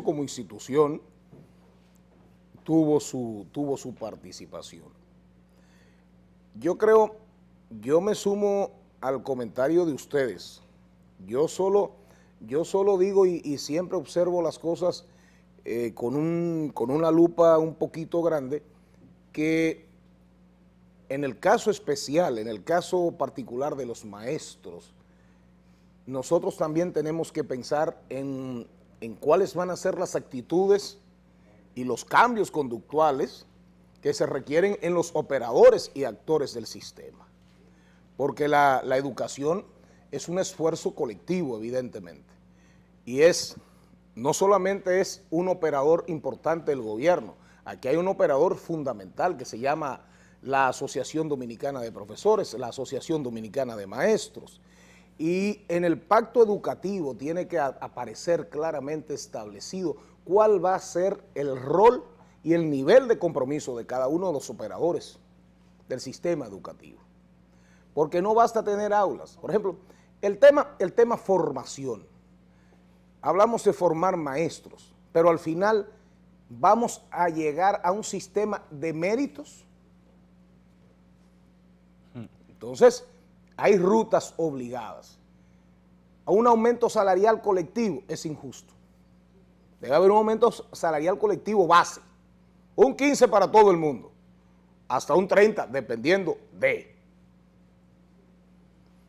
como institución tuvo su participación. Yo me sumo al comentario de ustedes. Yo solo digo y siempre observo las cosas con una lupa un poquito grande, que en el caso especial, en el caso particular de los maestros, nosotros también tenemos que pensar en cuáles van a ser las actitudes y los cambios conductuales que se requieren en los operadores y actores del sistema. Porque la educación es un esfuerzo colectivo, evidentemente, y no solamente es un operador importante del gobierno, aquí hay un operador fundamental que se llama la Asociación Dominicana de Profesores, la Asociación Dominicana de Maestros, y en el pacto educativo tiene que aparecer claramente establecido cuál va a ser el rol y el nivel de compromiso de cada uno de los operadores del sistema educativo. Porque no basta tener aulas. Por ejemplo, el tema formación. Hablamos de formar maestros, pero al final vamos a llegar a un sistema de méritos. Entonces, hay rutas obligadas. A un aumento salarial colectivo es injusto. Debe haber un aumento salarial colectivo base. Un 15 para todo el mundo. Hasta un 30, dependiendo de.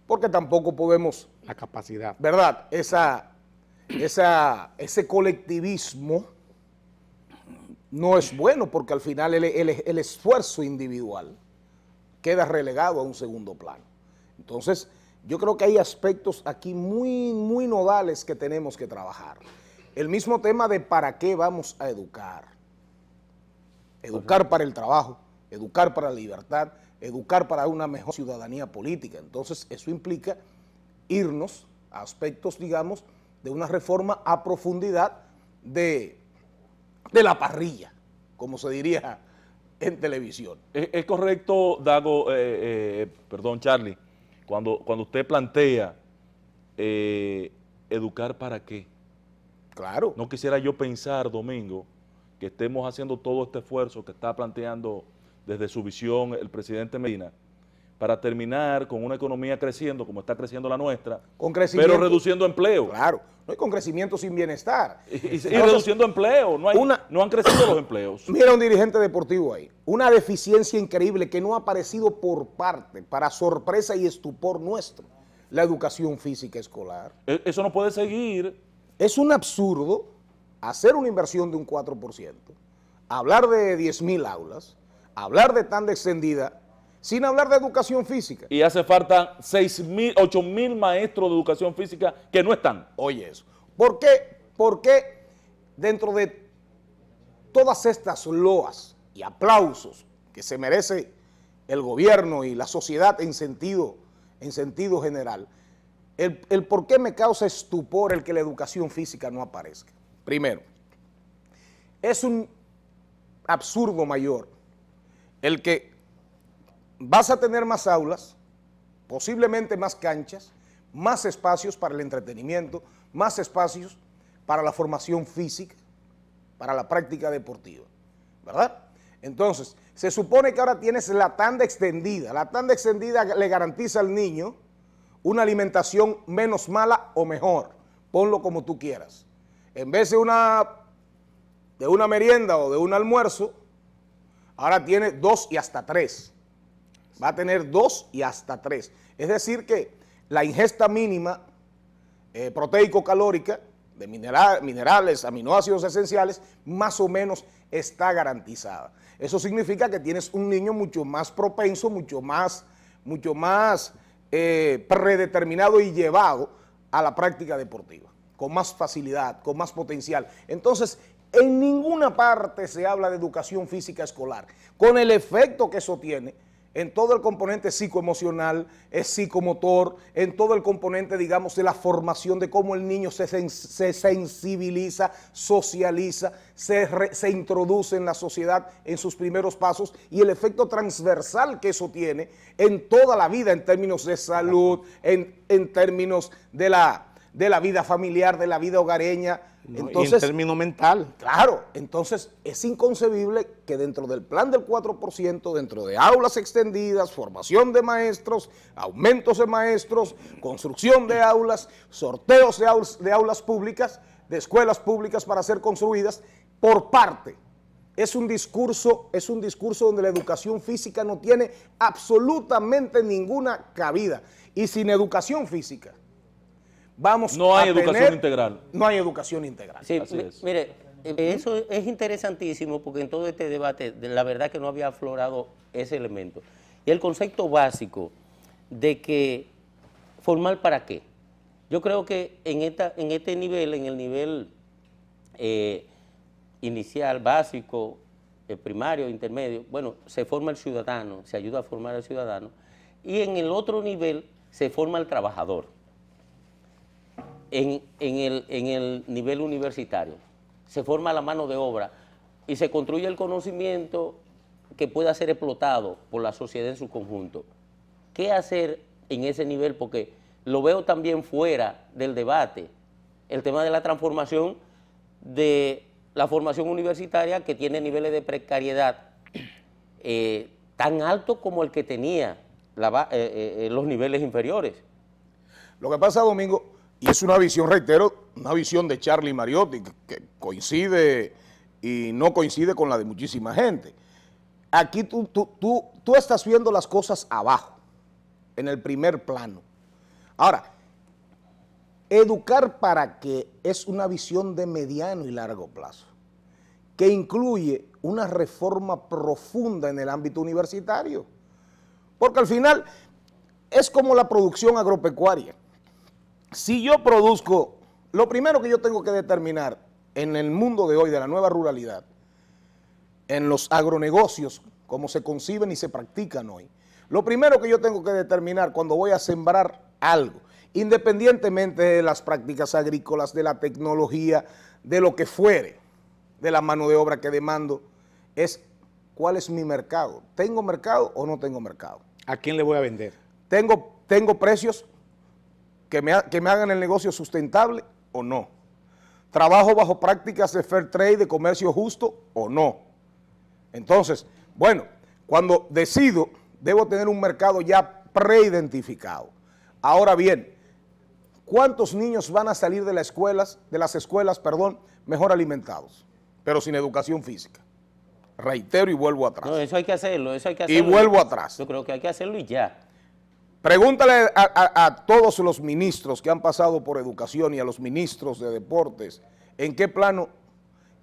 Porque tampoco podemos... La capacidad. ¿Verdad? Ese colectivismo no es bueno, porque al final el esfuerzo individual queda relegado a un segundo plano. Entonces, yo creo que hay aspectos aquí muy, muy nodales que tenemos que trabajar. El mismo tema de para qué vamos a educar. Educar para el trabajo, educar para la libertad, educar para una mejor ciudadanía política. Entonces, eso implica irnos a aspectos, digamos, de una reforma a profundidad de la parrilla, como se diría en televisión. Es correcto, Dago, Charlie, cuando usted plantea educar para qué. Claro. No quisiera yo pensar, Domingo, que estemos haciendo todo este esfuerzo que está planteando desde su visión el presidente Medina, para terminar con una economía creciendo como está creciendo la nuestra, pero reduciendo empleo. Claro, no hay con crecimiento sin bienestar. Y reduciendo empleo, no han crecido los empleos. Mira un dirigente deportivo ahí, una deficiencia increíble que no ha aparecido por parte, para sorpresa y estupor nuestro, la educación física escolar. Eso no puede seguir. Es un absurdo hacer una inversión de un 4%, hablar de 10.000 aulas, hablar de tanda extendida, sin hablar de educación física. Y hace falta 6.000, 8.000 maestros de educación física que no están. Oye eso. ¿Por qué? Porque dentro de todas estas loas y aplausos que se merece el gobierno y la sociedad en sentido general, el por qué me causa estupor el que la educación física no aparezca. Primero, es un absurdo mayor el que vas a tener más aulas, posiblemente más canchas, más espacios para el entretenimiento, más espacios para la formación física, para la práctica deportiva, ¿verdad? Entonces, se supone que ahora tienes la tanda extendida. La tanda extendida le garantiza al niño una alimentación menos mala o mejor. Ponlo como tú quieras. En vez de una merienda o de un almuerzo, ahora tiene 2 y hasta 3. Va a tener 2 y hasta 3. Es decir que la ingesta mínima proteico-calórica de minerales, aminoácidos esenciales, más o menos está garantizada. Eso significa que tienes un niño mucho más propenso, mucho más predeterminado y llevado a la práctica deportiva, con más facilidad, con más potencial. Entonces, en ninguna parte se habla de educación física escolar, con el efecto que eso tiene en todo el componente psicoemocional, psicomotor, en todo el componente, digamos, de la formación de cómo el niño se sensibiliza, socializa, se introduce en la sociedad en sus primeros pasos, y el efecto transversal que eso tiene en toda la vida, en términos de salud, en términos de la vida familiar, de la vida hogareña. Entonces, y en términos mental. Claro, entonces es inconcebible que dentro del plan del 4%, dentro de aulas extendidas, formación de maestros, aumentos de maestros, construcción de aulas, sorteos de aulas públicas, de escuelas públicas para ser construidas, por parte. Es un discurso donde la educación física no tiene absolutamente ninguna cabida. Y sin educación física, no hay educación integral. No hay educación integral. Sí, mire, eso es interesantísimo porque en todo este debate, la verdad que no había aflorado ese elemento. Y el concepto básico de que formar para qué. Yo creo que en este nivel, en el nivel inicial, básico, primario, intermedio, bueno, se forma el ciudadano, se ayuda a formar al ciudadano, y en el otro nivel se forma el trabajador. En el nivel universitario se forma la mano de obra y se construye el conocimiento que pueda ser explotado por la sociedad en su conjunto. ¿Qué hacer en ese nivel? Porque lo veo también fuera del debate, el tema de la transformación de la formación universitaria, que tiene niveles de precariedad tan altos como el que tenía los niveles inferiores. Lo que pasa, Domingo, y es una visión, reitero, una visión de Charlie Mariotti, que coincide y no coincide con la de muchísima gente. Aquí tú estás viendo las cosas abajo, en el primer plano. Ahora, educar para qué es una visión de mediano y largo plazo, que incluye una reforma profunda en el ámbito universitario. Porque al final es como la producción agropecuaria. Si yo produzco, lo primero que yo tengo que determinar en el mundo de hoy, de la nueva ruralidad, en los agronegocios, como se conciben y se practican hoy, lo primero que yo tengo que determinar cuando voy a sembrar algo, independientemente de las prácticas agrícolas, de la tecnología, de lo que fuere, de la mano de obra que demando, es cuál es mi mercado. ¿Tengo mercado o no tengo mercado? ¿A quién le voy a vender? ¿Tengo precios que me hagan el negocio sustentable o no? ¿Trabajo bajo prácticas de fair trade, de comercio justo o no? Entonces, bueno, cuando decido, debo tener un mercado ya preidentificado. Ahora bien, ¿cuántos niños van a salir de las escuelas, mejor alimentados, pero sin educación física? Reitero y vuelvo atrás. No, eso hay que hacerlo, Y vuelvo atrás. Yo creo que hay que hacerlo y ya. Pregúntale a todos los ministros que han pasado por educación y a los ministros de deportes, ¿en qué plano,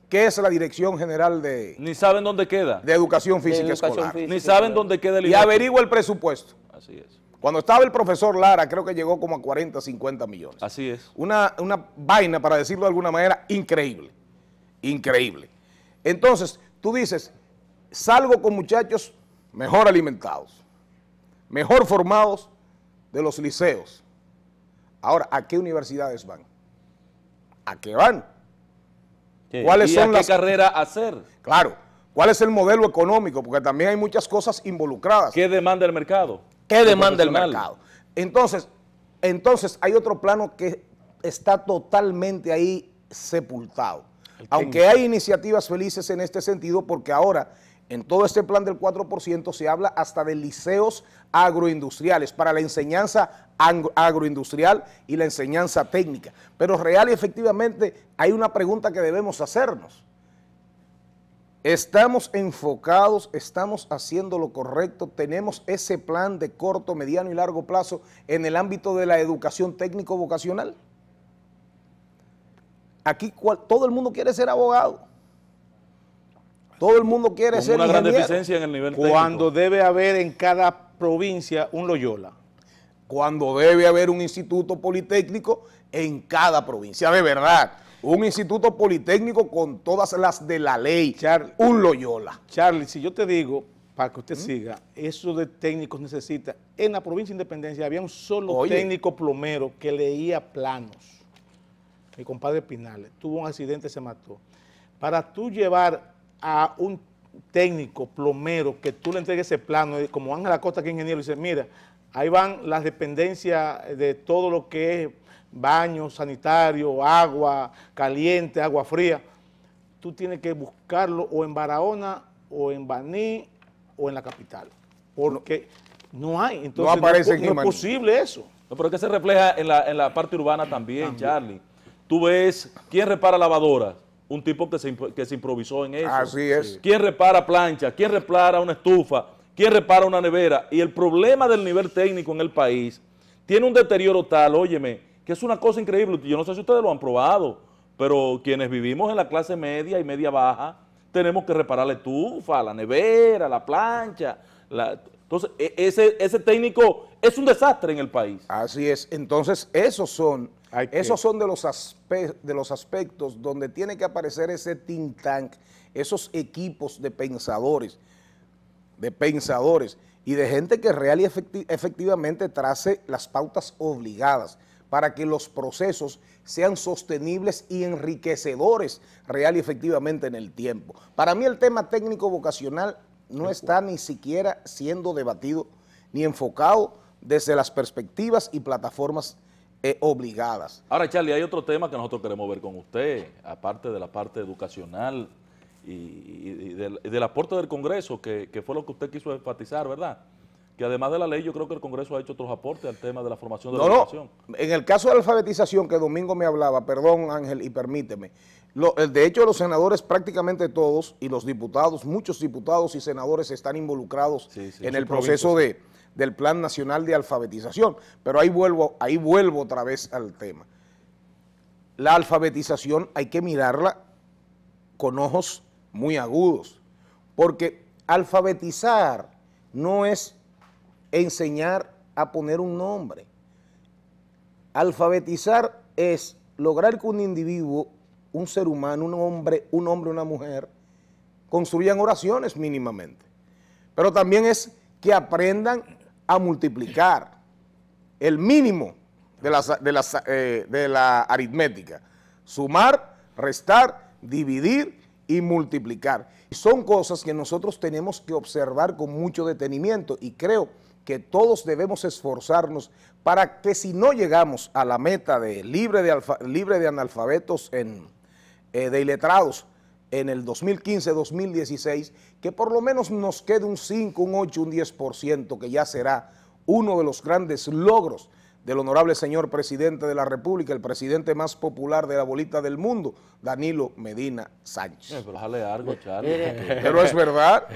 qué es la Dirección General de... Ni saben dónde queda. De Educación Física Escolar. Ni saben dónde queda el Y averigua el presupuesto. Así es. Cuando estaba el profesor Lara, creo que llegó como a 40, 50 millones. Así es. Una vaina, para decirlo de alguna manera, increíble. Increíble. Entonces, tú dices, salgo con muchachos mejor alimentados, mejor formados de los liceos. Ahora, ¿a qué universidades van? ¿A qué van? Sí. ¿Cuáles ¿Y son a qué carrera hacer? Claro, ¿cuál es el modelo económico? Porque también hay muchas cosas involucradas. ¿Qué demanda el mercado? ¿Qué demanda el mercado? Entonces, entonces hay otro plano que está totalmente ahí sepultado. Aunque hay iniciativas felices en este sentido, porque ahora en todo este plan del 4% se habla hasta de liceos agroindustriales para la enseñanza agroindustrial y la enseñanza técnica. Pero real y efectivamente hay una pregunta que debemos hacernos. ¿Estamos enfocados, estamos haciendo lo correcto, tenemos ese plan de corto, mediano y largo plazo en el ámbito de la educación técnico-vocacional? Aquí todo el mundo quiere ser abogado, todo el mundo quiere ser una ingeniero. gran deficiencia en el nivel técnico. Cuando debe haber en cada provincia un Loyola. Cuando debe haber un instituto politécnico en cada provincia, de verdad. Un instituto politécnico con todas las de la ley, un Loyola. Charlie, si yo te digo, para que usted siga, eso de técnicos necesita, en la provincia de Independencia había un solo técnico plomero que leía planos. Mi compadre Pinales tuvo un accidente y se mató. Para tú llevar a un técnico plomero que tú le entregues ese plano, como Ángel Acosta, que es ingeniero, y dice, mira, ahí van las dependencias de todo lo que es baño sanitario, agua caliente, agua fría, tú tienes que buscarlo o en Barahona, o en Baní, o en la capital, porque no hay, entonces no es posible eso. No, pero que se refleja en la parte urbana también, Charlie. Tú ves, ¿quién repara lavadoras? Un tipo que se improvisó en eso. Así es. ¿Quién repara plancha? ¿Quién repara una estufa? ¿Quién repara una nevera? Y el problema del nivel técnico en el país tiene un deterioro tal, óyeme, que es una cosa increíble. Yo no sé si ustedes lo han probado, pero quienes vivimos en la clase media y media baja, tenemos que reparar la estufa, la nevera, la plancha. Entonces, ese técnico es un desastre en el país. Así es. Entonces, esos son de los aspectos donde tiene que aparecer ese think tank, esos equipos de pensadores y de gente que real y efectivamente trace las pautas obligadas para que los procesos sean sostenibles y enriquecedores real y efectivamente en el tiempo. Para mí el tema técnico vocacional no está ni siquiera siendo debatido ni enfocado desde las perspectivas y plataformas obligadas. Ahora, Charlie, hay otro tema que nosotros queremos ver con usted, aparte de la parte educacional y del aporte del Congreso, que fue lo que usted quiso enfatizar, ¿verdad? Que además de la ley, yo creo que el Congreso ha hecho otros aportes al tema de la formación de la educación. En el caso de la alfabetización, que Domingo me hablaba, perdón Ángel, y permíteme, de hecho los senadores prácticamente todos, y los diputados, muchos diputados y senadores están involucrados en el proceso del Plan Nacional de Alfabetización, pero ahí vuelvo otra vez al tema. La alfabetización hay que mirarla con ojos muy agudos, porque alfabetizar no es enseñar a poner un nombre. Alfabetizar es lograr que un individuo, un ser humano, un hombre, una mujer, construyan oraciones mínimamente. Pero también es que aprendan a multiplicar el mínimo de la aritmética. Sumar, restar, dividir y multiplicar. Son cosas que nosotros tenemos que observar con mucho detenimiento y creo que todos debemos esforzarnos para que si no llegamos a la meta de libre de analfabetos de iletrados en el 2015-2016, que por lo menos nos quede un 5, un 8, un 10%, que ya será uno de los grandes logros del honorable señor presidente de la República, el presidente más popular de la bolita del mundo, Danilo Medina Sánchez. Pero déjale algo, Charlie. Pero es verdad.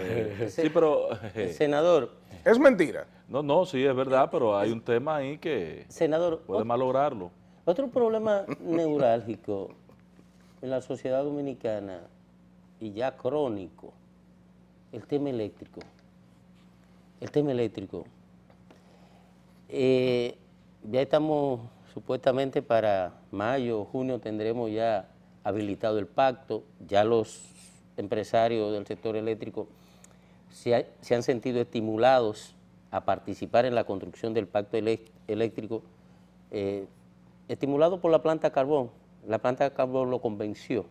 Sí, pero... senador. Es mentira. No, sí, es verdad, pero hay un tema ahí que senador, puede malograrlo. Otro problema neurálgico en la sociedad dominicana y ya crónico, el tema eléctrico. El tema eléctrico. Ya estamos supuestamente para mayo o junio tendremos ya habilitado el pacto, ya los empresarios del sector eléctrico se han sentido estimulados a participar en la construcción del pacto eléctrico, estimulado por la planta carbón. La planta de carbón lo convenció.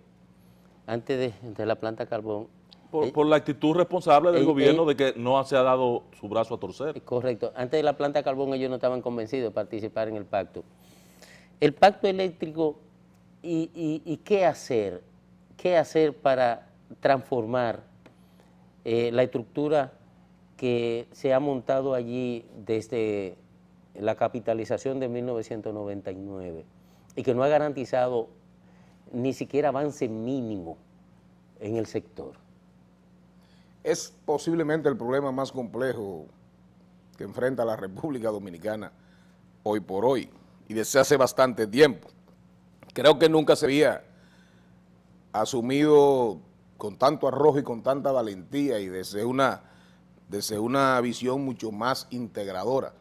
Antes de la planta carbón, Por la actitud responsable del gobierno de que no se ha dado su brazo a torcer. Correcto. Antes de la planta de carbón ellos no estaban convencidos de participar en el pacto. El pacto eléctrico y qué hacer para transformar la estructura que se ha montado allí desde la capitalización de 1999 y que no ha garantizado ni siquiera avance mínimo en el sector. Es posiblemente el problema más complejo que enfrenta la República Dominicana hoy por hoy y desde hace bastante tiempo. Creo que nunca se había asumido con tanto arrojo y con tanta valentía y desde una visión mucho más integradora.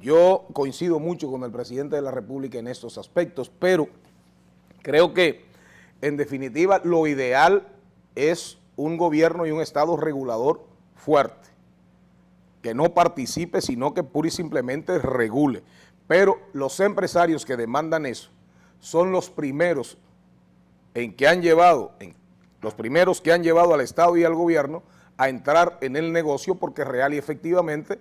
Yo coincido mucho con el presidente de la República en estos aspectos, pero creo que en definitiva lo ideal es un gobierno y un Estado regulador fuerte, que no participe, sino que pura y simplemente regule. Pero los empresarios que demandan eso son los primeros que han llevado al Estado y al gobierno a entrar en el negocio porque real y efectivamente,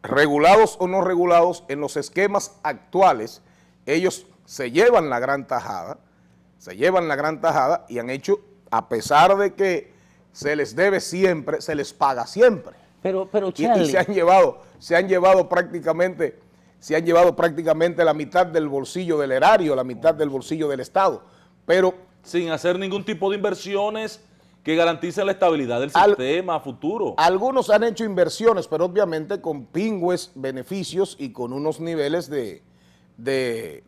regulados o no regulados, en los esquemas actuales, ellos se llevan la gran tajada y han hecho, a pesar de que se les debe siempre, se les paga siempre. Pero y se han llevado prácticamente la mitad del bolsillo del erario, la mitad del bolsillo del Estado, pero sin hacer ningún tipo de inversiones que garanticen la estabilidad del sistema a futuro. Algunos han hecho inversiones, pero obviamente con pingües beneficios y con unos niveles de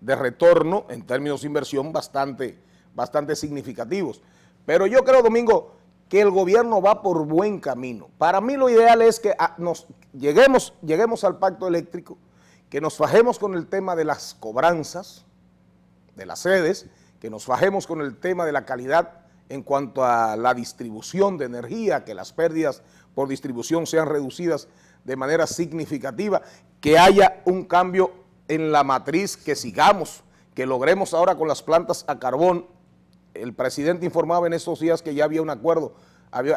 retorno en términos de inversión bastante significativos. Pero yo creo, Domingo, que el gobierno va por buen camino. Para mí lo ideal es que lleguemos al pacto eléctrico, que nos fajemos con el tema de las cobranzas, de las sedes, que nos fajemos con el tema de la calidad en cuanto a la distribución de energía, que las pérdidas por distribución sean reducidas de manera significativa, que haya un cambio en la matriz, que logremos ahora con las plantas a carbón. El presidente informaba en estos días que ya había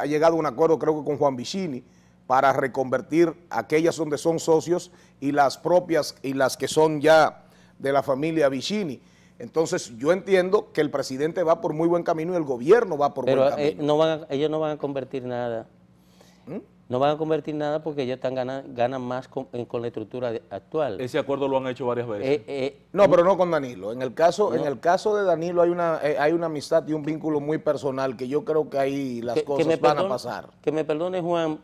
llegado a un acuerdo creo que con Juan Vicini para reconvertir aquellas donde son socios y las propias y las que son ya de la familia Vicini. Entonces yo entiendo que el presidente va por muy buen camino y el gobierno va por buen camino. Ellos no van a convertir nada. No van a convertir nada porque ellos ganan más con la estructura actual. Ese acuerdo lo han hecho varias veces. No, pero no con Danilo. En el caso de Danilo hay una amistad y un vínculo muy personal que yo creo que ahí las cosas van a pasar. Que me perdone, Juan,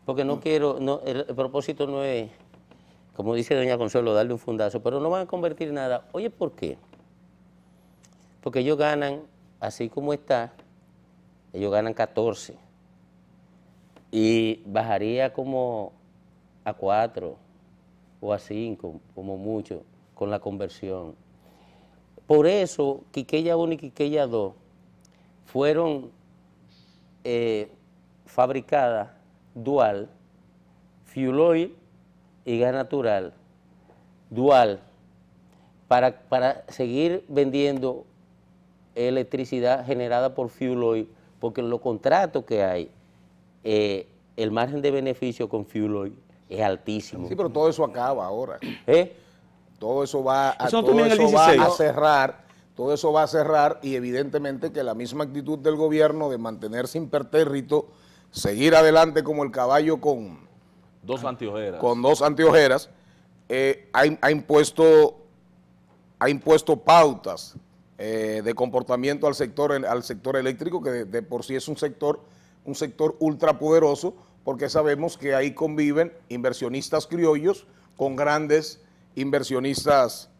porque no quiero, el propósito no es, como dice doña Consuelo, darle un fundazo, pero no van a convertir nada. Oye, ¿por qué? Porque ellos ganan, así como está, ellos ganan 14 y bajaría como a 4 o a 5, como mucho, con la conversión. Por eso, Quiqueya 1 y Quiqueya 2 fueron fabricadas dual, fuel oil y gas natural, dual, para seguir vendiendo electricidad generada por fuel oil, porque en los contratos que hay, el margen de beneficio con fuel oil es altísimo. Sí, pero todo eso acaba ahora. Todo eso va a cerrar y evidentemente que la misma actitud del gobierno de mantenerse impertérrito, seguir adelante como el caballo con dos anteojeras. Con dos anteojeras, ha impuesto pautas de comportamiento al sector eléctrico, que de por sí es un sector ultrapoderoso, porque sabemos que ahí conviven inversionistas criollos con grandes inversionistas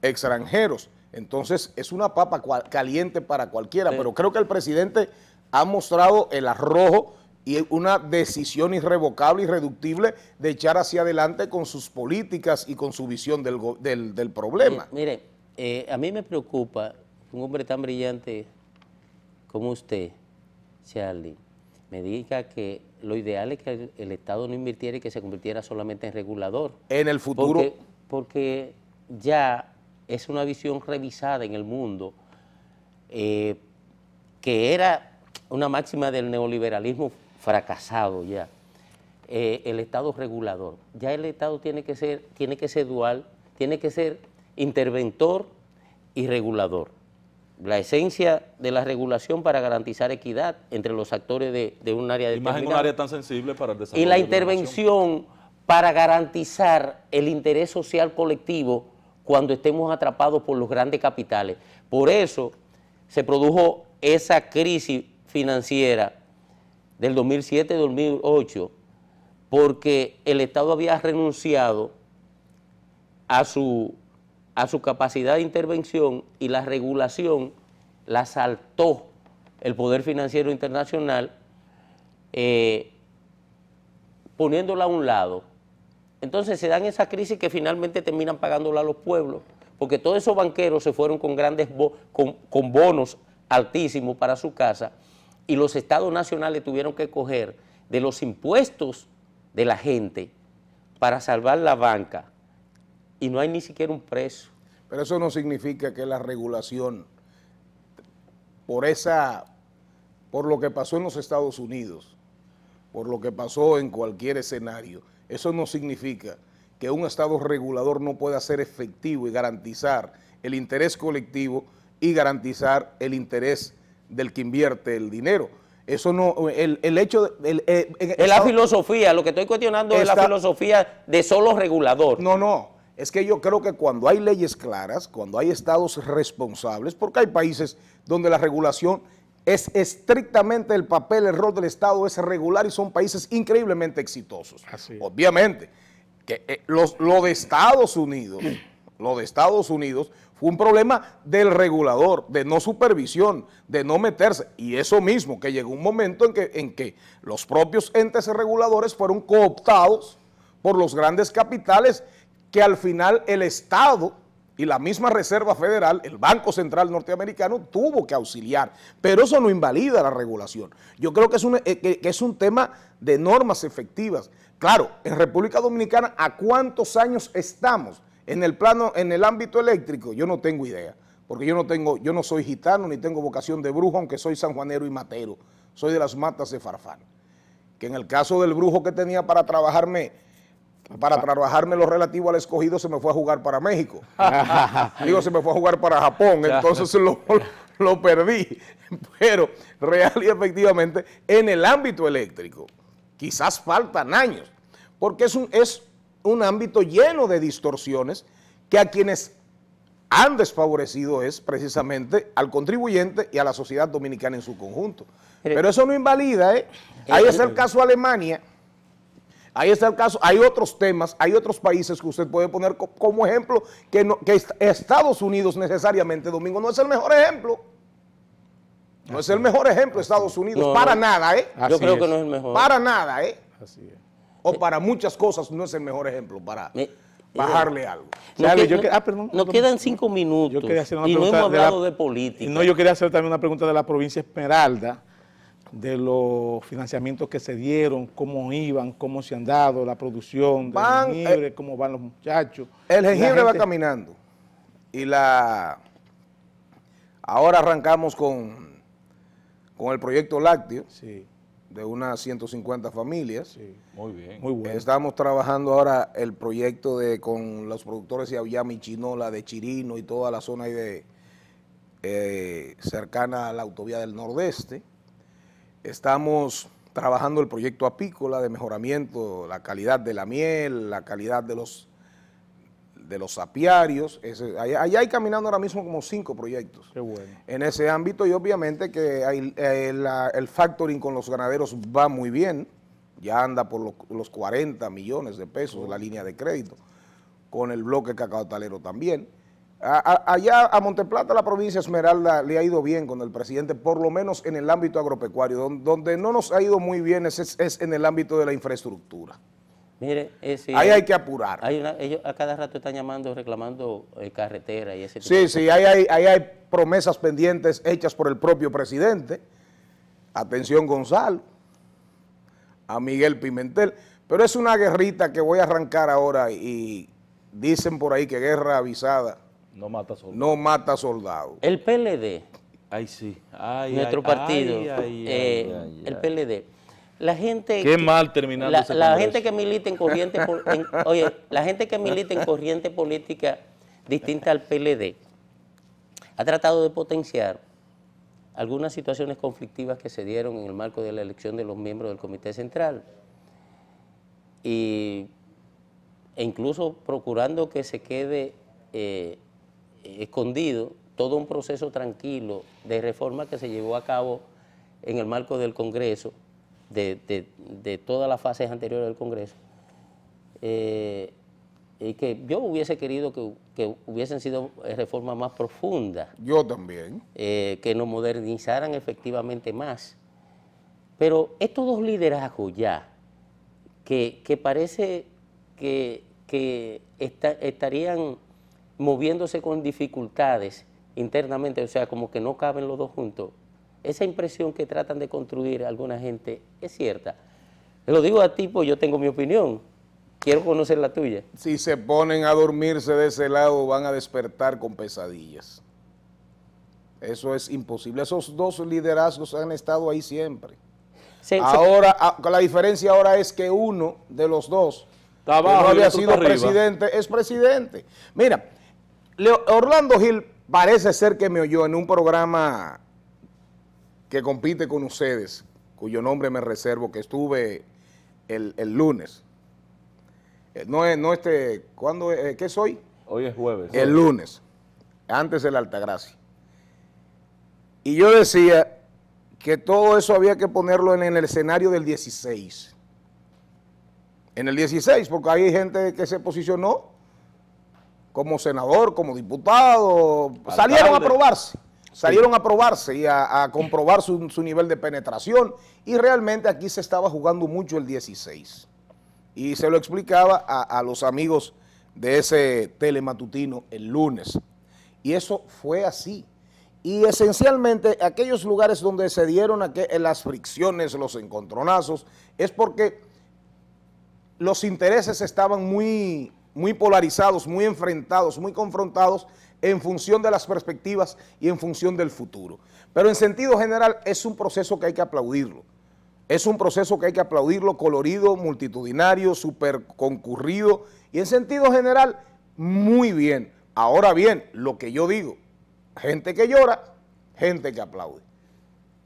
extranjeros. Entonces es una papa caliente para cualquiera, pero creo que el presidente ha mostrado el arrojo y una decisión irrevocable, irreductible de echar hacia adelante con sus políticas y con su visión del problema. Mire, a mí me preocupa que un hombre tan brillante como usted, Charlie, me diga que lo ideal es que el Estado no invirtiera y que se convirtiera solamente en regulador. En el futuro. Porque ya es una visión revisada en el mundo, que era una máxima del neoliberalismo fracasado ya, el Estado regulador. Ya el Estado tiene que ser dual, tiene que ser interventor y regulador. La esencia de la regulación para garantizar equidad entre los actores de un área Y más en un área tan sensible para el desarrollo. y la de intervención para garantizar el interés social colectivo cuando estemos atrapados por los grandes capitales. Por eso se produjo esa crisis financiera del 2007-2008, porque el Estado había renunciado a su capacidad de intervención y la regulación la saltó el Poder Financiero Internacional, poniéndola a un lado. Entonces se dan esas crisis que finalmente terminan pagándola a los pueblos, porque todos esos banqueros se fueron con grandes con bonos altísimos para su casa, y los estados nacionales tuvieron que coger de los impuestos de la gente para salvar la banca, y no hay ni siquiera un preso. Pero eso no significa que la regulación, por lo que pasó en los Estados Unidos, por lo que pasó en cualquier escenario, eso no significa que un Estado regulador no pueda ser efectivo y garantizar el interés colectivo y garantizar el interés del que invierte el dinero. Eso no, el hecho de... es la filosofía, lo que estoy cuestionando es la filosofía de solo regulador. No, es que yo creo que cuando hay leyes claras, cuando hay estados responsables, porque hay países donde la regulación es estrictamente el papel, el rol del Estado es regular, y son países increíblemente exitosos. Así es. Obviamente, que lo de Estados Unidos fue un problema del regulador, de no supervisión, de no meterse, y eso mismo, que llegó un momento en que los propios entes reguladores fueron cooptados por los grandes capitales, que al final el Estado y la misma Reserva Federal, el Banco Central norteamericano, tuvo que auxiliar, pero eso no invalida la regulación. Yo creo que es un tema de normas efectivas. Claro, en República Dominicana, ¿a cuántos años estamos en el ámbito eléctrico? Yo no tengo idea, porque yo no soy gitano ni tengo vocación de brujo, aunque soy sanjuanero y matero, soy de las matas de Farfán, que en el caso del brujo que tenía para trabajarme lo relativo al escogido, se me fue a jugar para México. Se me fue a jugar para Japón, entonces lo perdí. Pero real y efectivamente, en el ámbito eléctrico, quizás faltan años, porque es un ámbito lleno de distorsiones que a quienes han desfavorecido es precisamente al contribuyente y a la sociedad dominicana en su conjunto. Pero eso no invalida, ahí está el caso Alemania. Ahí está el caso, hay otros temas, hay otros países que usted puede poner como ejemplo, que Estados Unidos necesariamente, Domingo, no es el mejor ejemplo. No es el mejor ejemplo Estados Unidos, para nada, Yo creo que no es el mejor. Para nada, Así es. O para muchas cosas no es el mejor ejemplo para bajarle algo. Nos quedan 5 minutos yo quería hacer una y no pregunta hemos hablado de política. No, yo quería hacer también una pregunta de la provincia Esmeralda, de los financiamientos que se dieron, cómo iban, cómo se han dado, la producción del jengibre, cómo van los muchachos. El jengibre va caminando y ahora arrancamos con el proyecto lácteo, sí, de unas 150 familias. Sí. Muy bien. Muy bueno. Estamos trabajando ahora el proyecto con los productores de Auyama y Chinola, de Chirino y toda la zona ahí cercana a la autovía del Nordeste. Estamos trabajando el proyecto apícola de mejoramiento, la calidad de la miel, la calidad de los apiarios. Allá hay caminando ahora mismo como 5 proyectos. Qué bueno. En ese ámbito, y obviamente que el factoring con los ganaderos va muy bien, ya anda por los 40 millones de pesos la línea de crédito, con el bloque cacaotalero también. Allá a Monteplata, la provincia Esmeralda, le ha ido bien con el presidente, por lo menos en el ámbito agropecuario. Donde no nos ha ido muy bien es en el ámbito de la infraestructura. Mire, ahí hay que apurar. Ellos a cada rato están llamando, reclamando carretera y ese tipo de cosas. Sí, ahí hay promesas pendientes hechas por el propio presidente. Atención, Gonzalo, a Miguel Pimentel. Pero es una guerrita que voy a arrancar ahora, y dicen por ahí que guerra avisada no mata soldados. No mata soldados. El PLD Ay, sí. Ay, nuestro ay, partido, ay, ay, ay, el ay. PLD. La gente Qué mal terminando ese la congreso. gente que milita en corriente, la gente que milita en corriente política distinta al PLD ha tratado de potenciar algunas situaciones conflictivas que se dieron en el marco de la elección de los miembros del Comité Central e incluso procurando que se quede escondido todo un proceso tranquilo de reforma que se llevó a cabo en el marco del Congreso, de todas las fases anteriores del Congreso, y que yo hubiese querido que hubiesen sido reformas más profundas. Yo también. Que nos modernizaran efectivamente más. Pero estos dos liderazgos ya, que parece que estarían moviéndose con dificultades internamente, o sea, como que no caben los dos juntos, esa impresión que tratan de construir alguna gente es cierta. Te lo digo a ti, pues yo tengo mi opinión. Quiero conocer la tuya. Si se ponen a dormirse de ese lado, van a despertar con pesadillas. Eso es imposible. Esos dos liderazgos han estado ahí siempre. Ahora, la diferencia ahora es que uno de los dos, está abajo, que no había y sido presidente, es presidente. Mira, Orlando Gil parece ser que me oyó en un programa que compite con ustedes, cuyo nombre me reservo, que estuve el lunes. ¿Cuándo? ¿Qué soy? Hoy es jueves. El lunes, antes de la Altagracia. Y yo decía que todo eso había que ponerlo en el escenario del 16. En el 16, porque hay gente que se posicionó como senador, como diputado, alcalde. Salieron a probarse y a comprobar su nivel de penetración, y realmente aquí se estaba jugando mucho el 16. Y se lo explicaba a los amigos de ese telematutino el lunes. Y eso fue así. Y esencialmente aquellos lugares donde se dieron las fricciones, los encontronazos, es porque los intereses estaban muy polarizados, muy enfrentados, muy confrontados en función de las perspectivas y en función del futuro. Pero en sentido general es un proceso que hay que aplaudirlo. Es un proceso que hay que aplaudirlo, colorido, multitudinario, súper concurrido, y en sentido general, muy bien. Ahora bien, lo que yo digo, gente que llora, gente que aplaude.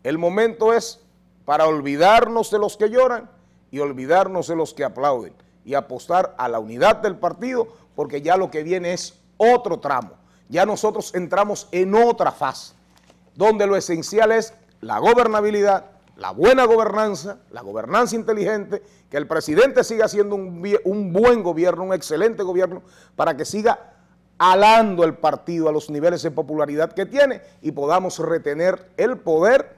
El momento es para olvidarnos de los que lloran y olvidarnos de los que aplauden y apostar a la unidad del partido, porque ya lo que viene es otro tramo. Ya nosotros entramos en otra fase, donde lo esencial es la gobernabilidad, la buena gobernanza, la gobernanza inteligente, que el presidente siga haciendo un buen gobierno, un excelente gobierno, para que siga alando el partido a los niveles de popularidad que tiene y podamos retener el poder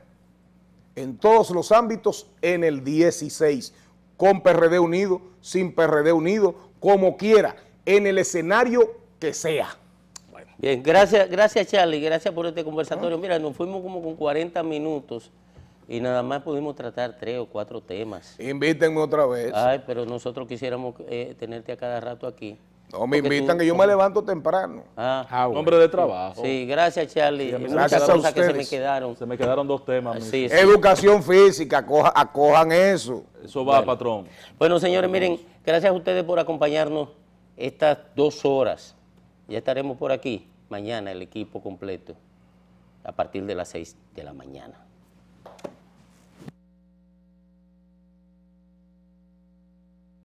en todos los ámbitos en el 16, con PRD unido, sin PRD unido, como quiera, en el escenario que sea. Bueno. Bien, gracias Charlie, gracias por este conversatorio. Mira, nos fuimos como con 40 minutos. Y nada más pudimos tratar 3 o 4 temas. Invítenme otra vez. Ay, pero nosotros quisiéramos tenerte a cada rato aquí. No, me invitan que yo me levanto temprano. Bueno. Hombre de trabajo. Sí, gracias Charlie. Sí, muchas cosas que se me quedaron. Se me quedaron 2 temas. Sí. Educación física, acojan eso. Eso va, patrón. Bueno, señores, miren, gracias a ustedes por acompañarnos estas 2 horas. Ya estaremos por aquí mañana, el equipo completo, a partir de las 6 de la mañana.